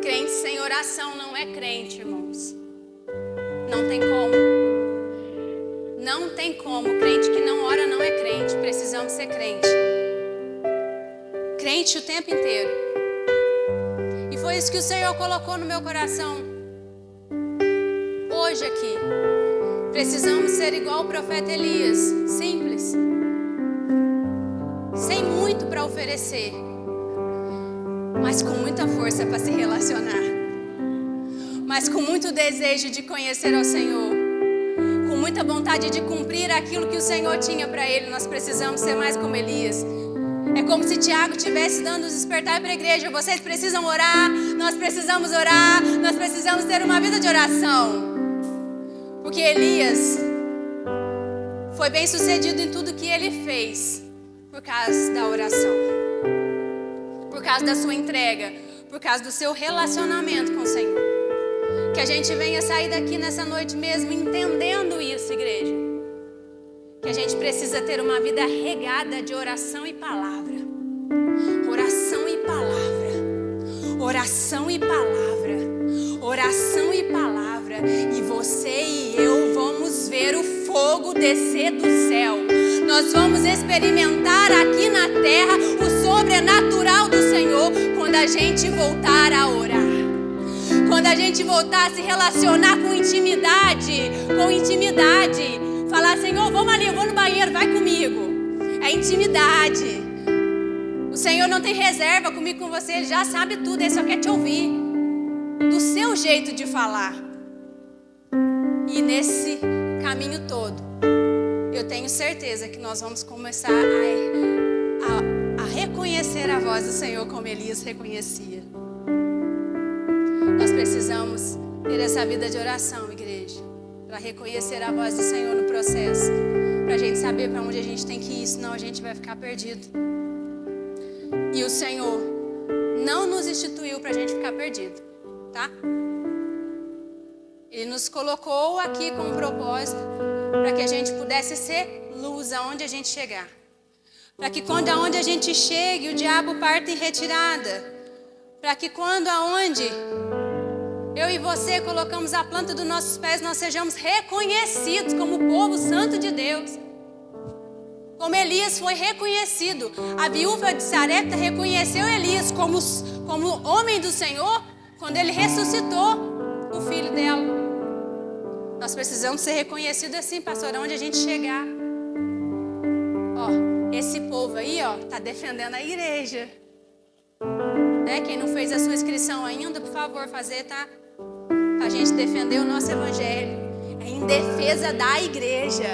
Crente sem oração não é crente, irmãos. Não tem como. Não tem como. Crente que não ora não é crente. Precisamos ser crente. Crente o tempo inteiro. E foi isso que o Senhor colocou no meu coração. Hoje aqui. Precisamos ser igual o profeta Elias. Simples. Sem muito para oferecer, mas com muita força para se relacionar, mas com muito desejo de conhecer ao Senhor, com muita vontade de cumprir aquilo que o Senhor tinha para ele. Nós precisamos ser mais como Elias. É como se Tiago estivesse dando os despertar para a igreja. Vocês precisam orar, nós precisamos orar, nós precisamos ter uma vida de oração. Porque Elias foi bem sucedido em tudo que ele fez. Por causa da oração, por causa da sua entrega, por causa do seu relacionamento com o Senhor. Que a gente venha sair daqui nessa noite mesmo entendendo isso, igreja. Que a gente precisa ter uma vida regada de oração e palavra. Oração e palavra. Oração e palavra. Oração e palavra. E você e eu vamos ver o fogo descer do céu. Nós vamos experimentar aqui na terra o sobrenatural do Senhor quando a gente voltar a orar. Quando a gente voltar a se relacionar com intimidade. Falar, Senhor, vamos ali, eu vou no banheiro, vai comigo. É intimidade. O Senhor não tem reserva comigo, com você, Ele já sabe tudo, Ele só quer te ouvir. Do seu jeito de falar. E nesse caminho todo, eu tenho certeza que nós vamos começar a reconhecer a voz do Senhor como Elias reconhecia. precisamos ter essa vida de oração, igreja, para reconhecer a voz do Senhor no processo, para a gente saber para onde a gente tem que ir, senão a gente vai ficar perdido. E o Senhor não nos instituiu para a gente ficar perdido, tá? Ele nos colocou aqui com um propósito para que a gente pudesse ser luz aonde a gente chegar. Para que quando aonde a gente chegue, o diabo parta em retirada. Para que quando aonde eu e você colocamos a planta dos nossos pés, nós sejamos reconhecidos como povo santo de Deus. Como Elias foi reconhecido. A viúva de Sarepta reconheceu Elias como homem do Senhor quando ele ressuscitou o filho dela. Nós precisamos ser reconhecidos assim, pastor, onde a gente chegar. Ó, esse povo aí, ó, tá defendendo a igreja. Né? Quem não fez a sua inscrição ainda, por favor, fazer, tá? Pra gente defender o nosso evangelho. É em defesa da igreja.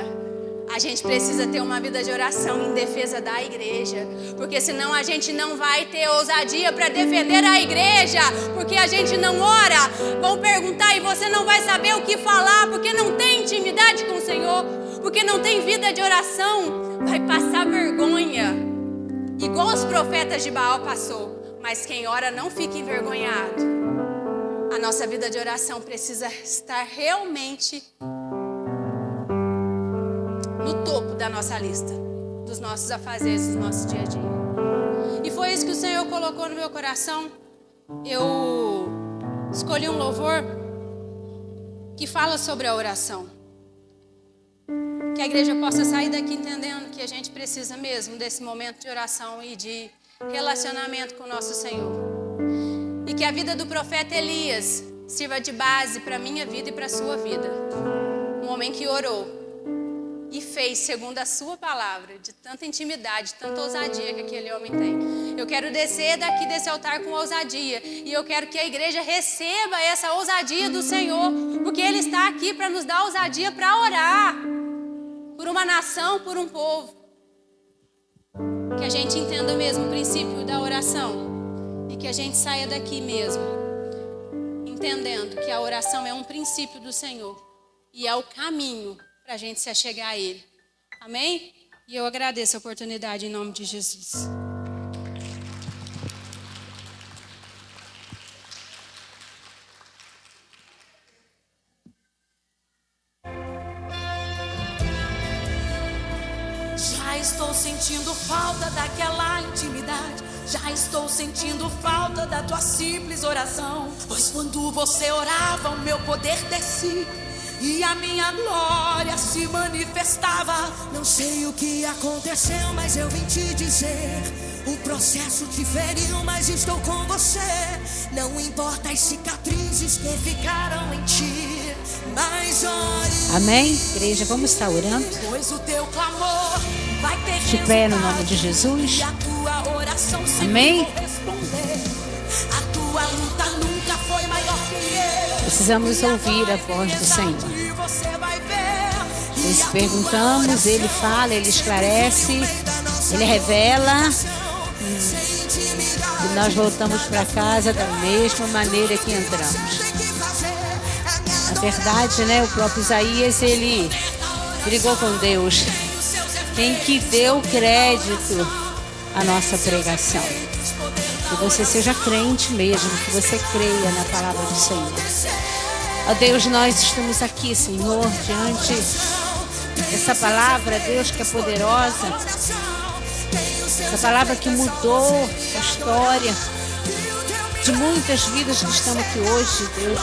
A gente precisa ter uma vida de oração em defesa da igreja. Porque senão a gente não vai ter ousadia para defender a igreja. Porque a gente não ora. Vão perguntar e você não vai saber o que falar. Porque não tem intimidade com o Senhor. Porque não tem vida de oração. Vai passar vergonha. Igual os profetas de Baal passou. Mas quem ora não fica envergonhado. A nossa vida de oração precisa estar realmente no topo da nossa lista, dos nossos afazeres, do nosso dia a dia. E foi isso que o Senhor colocou no meu coração. Eu escolhi um louvor que fala sobre a oração. Que a igreja possa sair daqui entendendo que a gente precisa mesmo desse momento de oração e de relacionamento com o nosso Senhor. E que a vida do profeta Elias sirva de base para a minha vida e para a sua vida. Um homem que orou e fez segundo a sua palavra, de tanta intimidade, tanta ousadia que aquele homem tem. Eu quero descer daqui desse altar com ousadia. E eu quero que a igreja receba essa ousadia do Senhor. Porque Ele está aqui para nos dar ousadia para orar. Por uma nação, por um povo. Que a gente entenda mesmo o princípio da oração. E que a gente saia daqui mesmo, entendendo que a oração é um princípio do Senhor. E é o caminho para a gente se achegar a Ele. Amém? E eu agradeço a oportunidade em nome de Jesus. Já estou sentindo falta daquela intimidade. Já estou sentindo falta da tua simples oração. Pois quando você orava, o meu poder descia e a minha glória se manifestava. Não sei o que aconteceu, mas eu vim te dizer: o processo te feriu, mas estou com você. Não importa as cicatrizes que ficaram em ti, mas ore. Amém? Igreja, vamos estar orando. Pois o teu clamor vai ter De pé no nome de Jesus. e a tua oração Amém? corresponder. A tua luta nunca foi maior que eu. Precisamos ouvir a voz do Senhor. Nós perguntamos, Ele fala, Ele esclarece, Ele revela. E nós voltamos para casa da mesma maneira que entramos. Na verdade, né, o próprio Isaías, ele brigou com Deus. Quem que deu crédito à nossa pregação? Que você seja crente mesmo, que você creia na palavra do Senhor. Ó Deus, nós estamos aqui, Senhor, diante dessa palavra, Deus, que é poderosa. Essa palavra que mudou a história de muitas vidas que estão aqui hoje, Deus.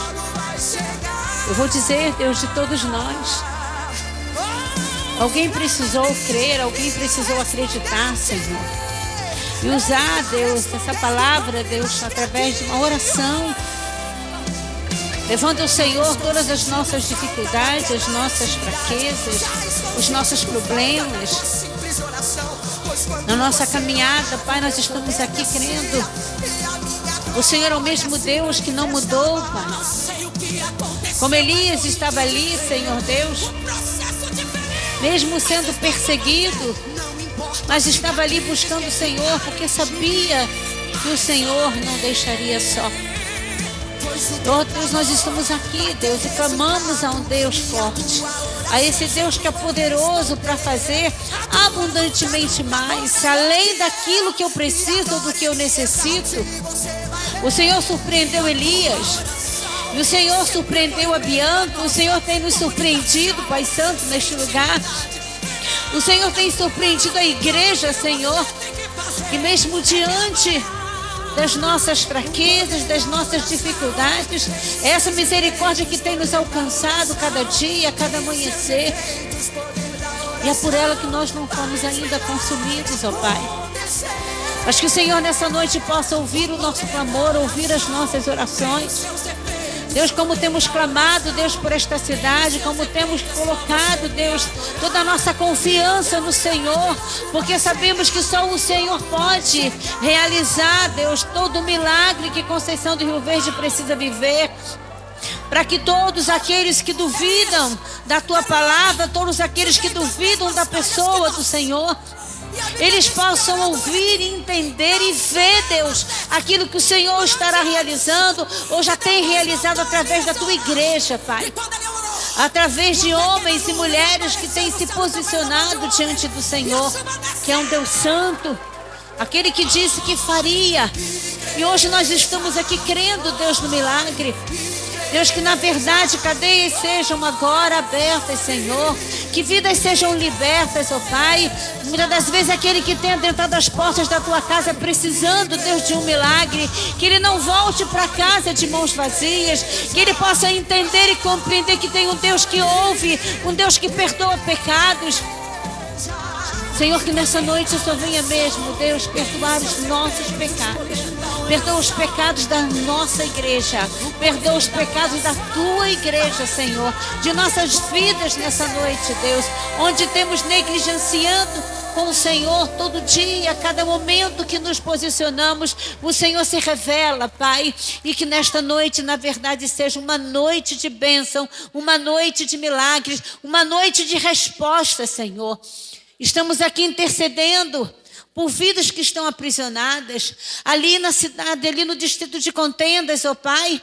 Eu vou dizer, Deus, de todos nós. Alguém precisou crer, alguém precisou acreditar, Senhor. E usar, Deus, essa palavra, Deus, através de uma oração. Levando ao Senhor todas as nossas dificuldades, as nossas fraquezas, os nossos problemas. Na nossa caminhada, Pai, nós estamos aqui crendo. O Senhor é o mesmo Deus que não mudou, Pai. Como Elias estava ali, Senhor Deus, mesmo sendo perseguido, mas estava ali buscando o Senhor, porque sabia que o Senhor não deixaria só. Oh Deus, nós estamos aqui, Deus, e clamamos a um Deus forte, a esse Deus que é poderoso para fazer abundantemente mais, além daquilo que eu preciso ou do que eu necessito. O Senhor surpreendeu Elias, e o Senhor surpreendeu a Bianca. O Senhor tem nos surpreendido, Pai Santo, neste lugar. O Senhor tem surpreendido a igreja, Senhor, que mesmo diante das nossas fraquezas, das nossas dificuldades, essa misericórdia que tem nos alcançado cada dia, cada amanhecer, e é por ela que nós não fomos ainda consumidos, ó Pai. Mas que o Senhor nessa noite possa ouvir o nosso clamor, ouvir as nossas orações. Deus, como temos clamado, Deus, por esta cidade, como temos colocado, Deus, toda a nossa confiança no Senhor, porque sabemos que só o Senhor pode realizar, Deus, todo o milagre que Conceição do Rio Verde precisa viver, para que todos aqueles que duvidam da Tua palavra, todos aqueles que duvidam da pessoa do Senhor, eles possam ouvir, entender e ver, Deus, aquilo que o Senhor estará realizando ou já tem realizado através da Tua igreja, Pai. Através de homens e mulheres que têm se posicionado diante do Senhor, que é um Deus santo, aquele que disse que faria. E hoje nós estamos aqui crendo, Deus, no milagre. Deus, que na verdade cadeias sejam agora abertas, Senhor. Que vidas sejam libertas, ó Pai. Muitas das vezes aquele que tem adentrado as portas da Tua casa precisando, Deus, de um milagre, que ele não volte para casa de mãos vazias, que ele possa entender e compreender que tem um Deus que ouve, um Deus que perdoa pecados. Senhor, que nessa noite o Senhor venha mesmo, Deus, perdoar os nossos pecados. Perdoa os pecados da nossa igreja. Perdoa os pecados da Tua igreja, Senhor. De nossas vidas nessa noite, Deus. Onde temos negligenciando com o Senhor todo dia, a cada momento que nos posicionamos, o Senhor se revela, Pai. E que nesta noite, na verdade, seja uma noite de bênção, uma noite de milagres, uma noite de resposta, Senhor. Estamos aqui intercedendo por vidas que estão aprisionadas, ali na cidade, ali no distrito de Contendas, ó Pai,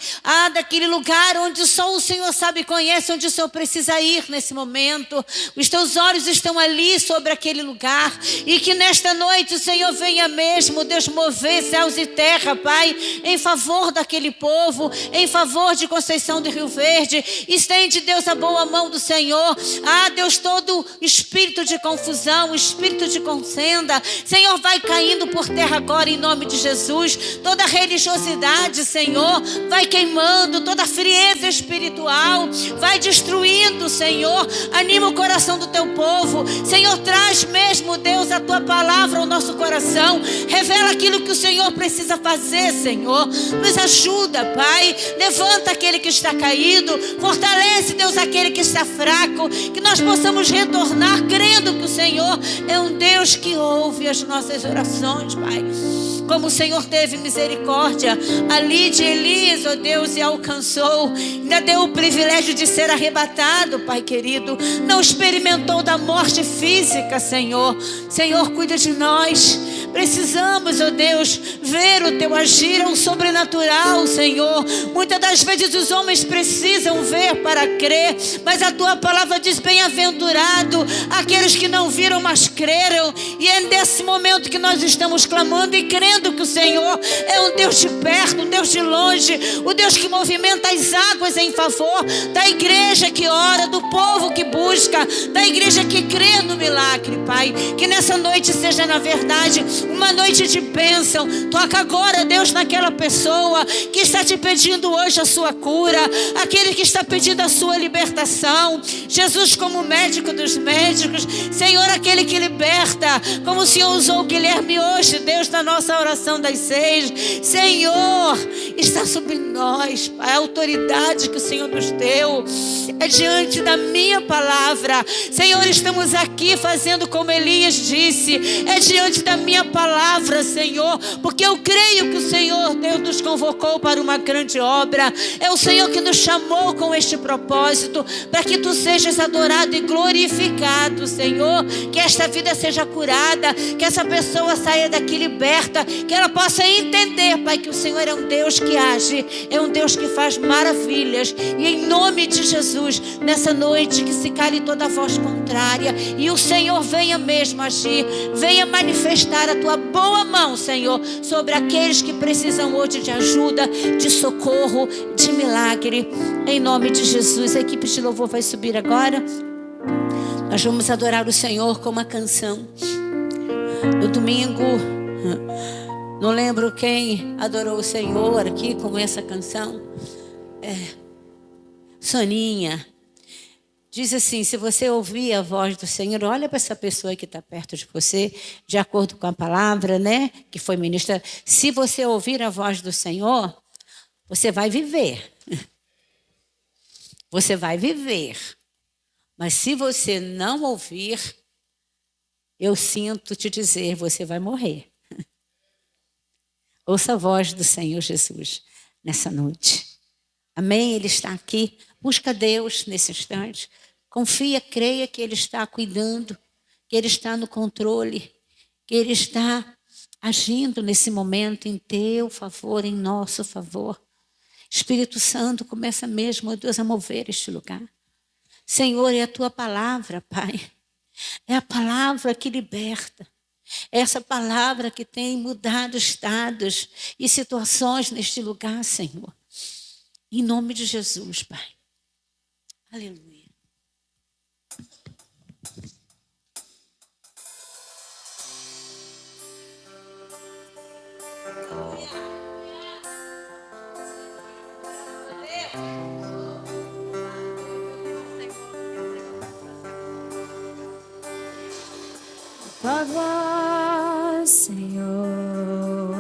daquele lugar onde só o Senhor sabe e conhece, onde o Senhor precisa ir nesse momento. Os Teus olhos estão ali sobre aquele lugar, e que nesta noite o Senhor venha mesmo, Deus, mover céus e terra, Pai, em favor daquele povo, em favor de Conceição do Rio Verde. Estende, Deus, a boa mão do Senhor, Deus, todo espírito de confusão, espírito de contenda, Senhor, vai caindo por terra agora em nome de Jesus. Toda religiosidade, Senhor, vai queimando. Toda frieza espiritual vai destruindo, Senhor. Anima o coração do Teu povo. Senhor, traz mesmo, Deus, a Tua palavra ao nosso coração. Revela aquilo que o Senhor precisa fazer, Senhor. Nos ajuda, Pai. Levanta aquele que está caído. Fortalece, Deus, aquele que está fraco. Que nós possamos retornar crendo que o Senhor é um Deus que ouve as nossas orações, Pai. Como o Senhor teve misericórdia ali de Elias, ó Deus, e alcançou, ainda deu o privilégio de ser arrebatado, Pai querido. Não experimentou da morte física, Senhor. Senhor, cuida de nós. Precisamos, ó Deus, ver o Teu agir, é um sobrenatural, Senhor. Muitas das vezes os homens precisam ver para crer, mas a Tua palavra diz: bem-aventurado aqueles que não viram, mas creram. E é nesse momento que nós estamos clamando e crendo que o Senhor é um Deus de perto, um Deus de longe, o Deus que movimenta as águas em favor da igreja que ora, do povo que busca, da igreja que crê no milagre, Pai. Que nessa noite seja, na verdade, uma noite de bênção. Toca agora, Deus, naquela pessoa que está te pedindo hoje a sua cura, aquele que está pedindo a sua libertação. Jesus, como médico dos médicos, Senhor, aquele que liberta, como o Senhor usou o Guilherme hoje, Deus, na nossa oração das 6. Senhor, está sobre nós, Pai, a autoridade que o Senhor nos deu é diante da minha palavra. Senhor, estamos aqui fazendo como Elias disse, é diante da minha palavra, Senhor, porque eu creio que o Senhor, Deus, nos convocou para uma grande obra. É o Senhor que nos chamou com este propósito, para que Tu sejas adorado e glorificado, Senhor. Que esta vida seja curada, que essa pessoa saia daqui liberta, que ela possa entender, Pai, que o Senhor é um Deus que age, é um Deus que faz maravilhas. E em nome de Jesus, nessa noite, que se cale toda a voz contrária e o Senhor venha mesmo agir, venha manifestar a tua boa mão, Senhor, sobre aqueles que precisam hoje de ajuda, de socorro, de milagre. Em nome de Jesus, a equipe de louvor vai subir agora. Nós vamos adorar o Senhor com uma canção. No domingo, não lembro quem adorou o Senhor aqui com essa canção. Soninha. Diz assim: se você ouvir a voz do Senhor, olha para essa pessoa que está perto de você, de acordo com a palavra, né, que foi ministrada. Se você ouvir a voz do Senhor, você vai viver. Você vai viver. Mas se você não ouvir, eu sinto te dizer, você vai morrer. Ouça a voz do Senhor Jesus nessa noite. Amém? Ele está aqui. Busca Deus nesse instante. Confia, creia que Ele está cuidando, que Ele está no controle, que Ele está agindo nesse momento em teu favor, em nosso favor. Espírito Santo, começa mesmo, ó Deus, a mover este lugar. Senhor, é a tua palavra, Pai. É a palavra que liberta. É essa palavra que tem mudado estados e situações neste lugar, Senhor. Em nome de Jesus, Pai. Aleluia. Tua voz, Senhor,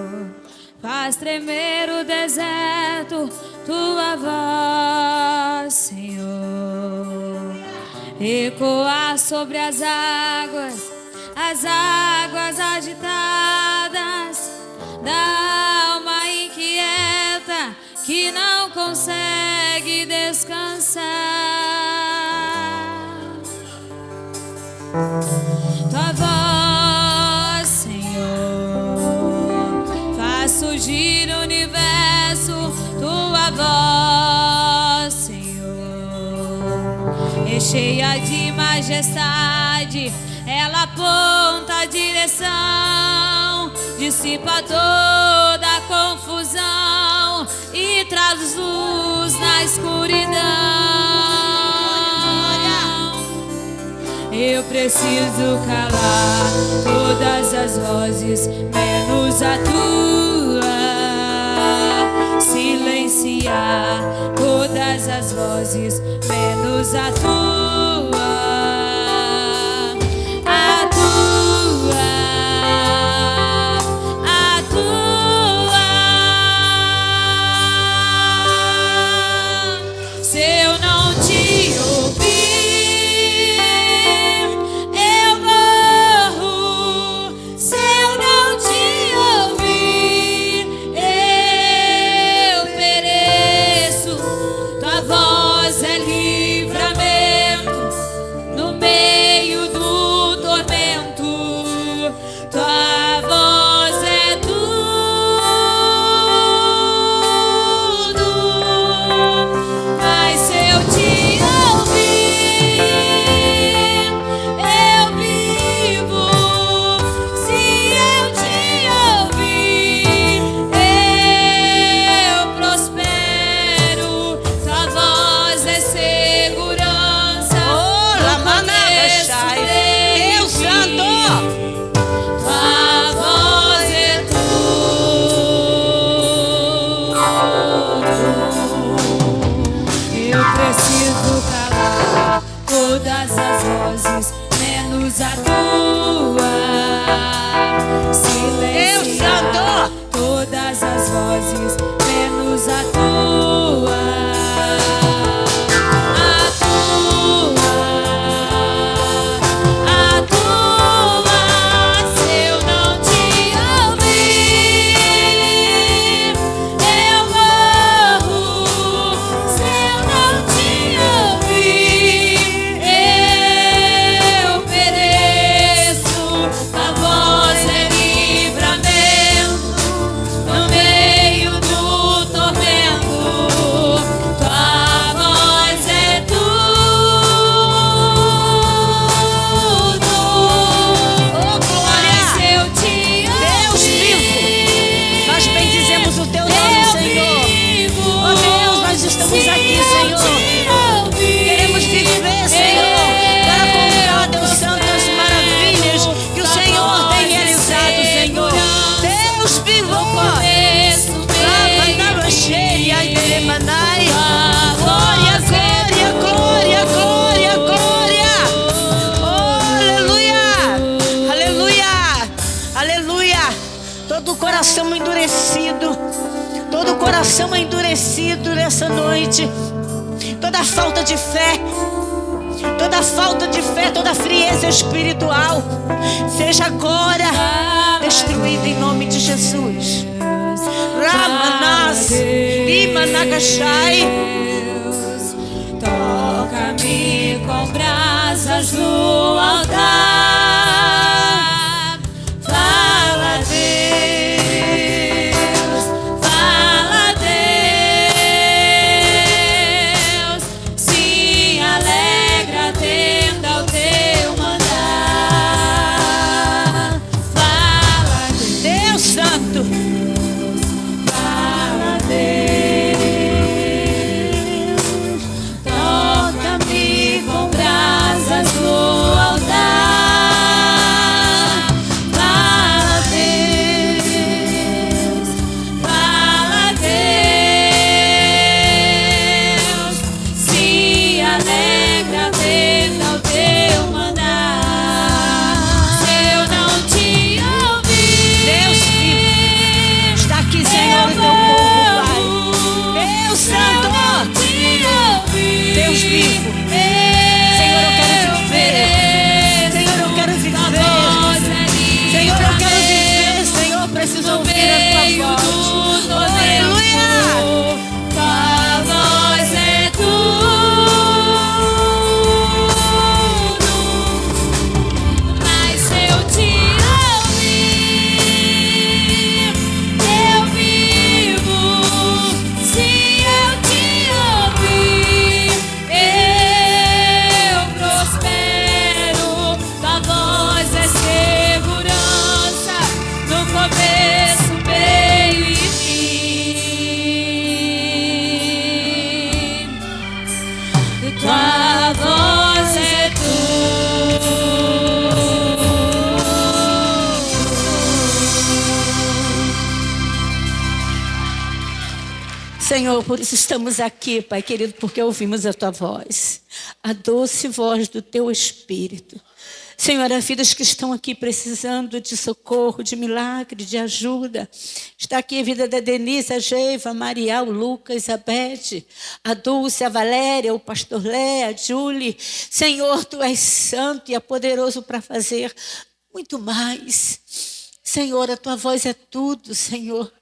faz tremer o deserto. Tua voz, Senhor, ecoar sobre as águas agitadas da alma inquieta que não consegue descansar. Tua voz, Senhor, faz surgir o universo. Tua voz, Senhor, é cheia de majestade. Ela aponta a direção, dissipa toda a confusão e traz luz na escuridão. Eu preciso calar todas as vozes, menos a tua. Silenciar todas as vozes, menos a tua. A tua. A tua. Se eu não te ouvir, livramento. Todo coração endurecido, todo coração endurecido nessa noite, toda falta de fé, toda frieza espiritual, seja agora destruída em nome de Jesus. Ramanas, Imanagashai. Toca-me com brasas no altar. Fala, Deus, fala, Deus. Se alegra, atenda ao teu mandar. Fala, Deus Santo. fala, Deus. Toca-me com brasas no altar. Fala, Deus, fala, Deus. Se alegra, atenda ao teu mandar. Se eu não te ouvir, Deus vivo, está aqui, Senhor, o teu povo, Pai. Deus Santo, Deus vivo. Senhor, eu quero viver. Senhor, eu quero viver. Senhor, eu quero viver. Senhor, preciso ouvir a tua voz. Aleluia. Tua voz é tudo. Mas se eu te ouvir, eu vivo. Se eu te ouvir, eu prospero. Tua voz é segurança no começo, meio e fim. E tua voz é Senhor, por isso estamos aqui, Pai querido, porque ouvimos a tua voz, a doce voz do teu Espírito. Senhor, há vidas que estão aqui precisando de socorro, de milagre, de ajuda. Está aqui a vida da Denise, a Geiva, a Marial, o Lucas, a Beth, a Dulce, a Valéria, o pastor Lé, a Julie. Senhor, tu és santo e é poderoso para fazer muito mais. Senhor, a tua voz é tudo, Senhor.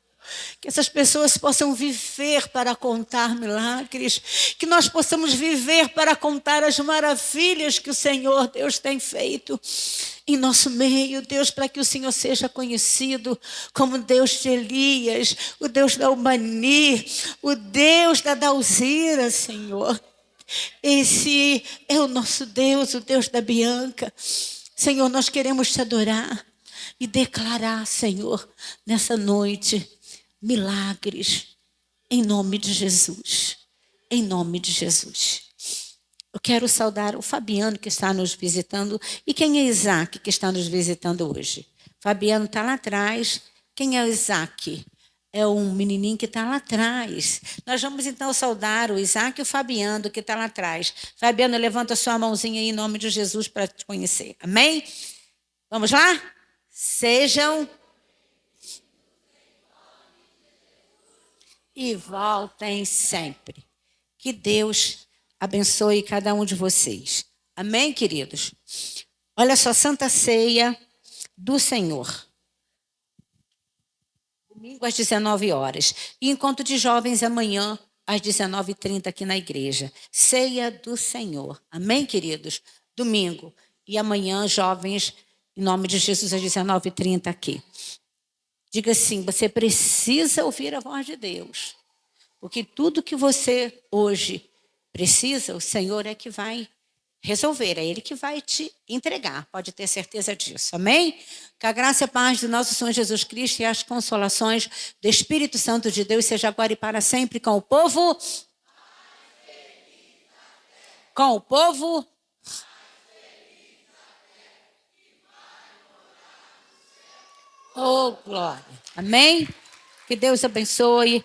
Que essas pessoas possam viver para contar milagres, que nós possamos viver para contar as maravilhas que o Senhor, Deus, tem feito em nosso meio, Deus, para que o Senhor seja conhecido como Deus de Elias, o Deus da Ubani, o Deus da Dalzira, Senhor. Esse é o nosso Deus, o Deus da Bianca. Senhor, nós queremos te adorar e declarar, Senhor, nessa noite, milagres, em nome de Jesus. Em nome de Jesus. Eu quero saudar o Fabiano, que está nos visitando. E quem é Isaac, que está nos visitando hoje? Fabiano está lá atrás. Quem é o Isaac? É um menininho que está lá atrás. Nós vamos então saudar o Isaac e o Fabiano, que está lá atrás. Fabiano, levanta sua mãozinha aí em nome de Jesus para te conhecer. Amém? Vamos lá? Sejam e voltem sempre. Que Deus abençoe cada um de vocês. Amém, queridos? Olha só, Santa Ceia do Senhor. Domingo às 19 horas. E encontro de jovens amanhã às 19h30 aqui na igreja. Ceia do Senhor. Amém, queridos? Domingo. E amanhã, jovens, em nome de Jesus, às 19h30 aqui. Diga assim, você precisa ouvir a voz de Deus. Porque tudo que você hoje precisa, o Senhor é que vai resolver. É Ele que vai te entregar. Pode ter certeza disso. Amém? Que a graça e a paz do nosso Senhor Jesus Cristo e as consolações do Espírito Santo de Deus seja agora e para sempre com o povo. Com o povo. Oh, glória. Amém? Que Deus abençoe.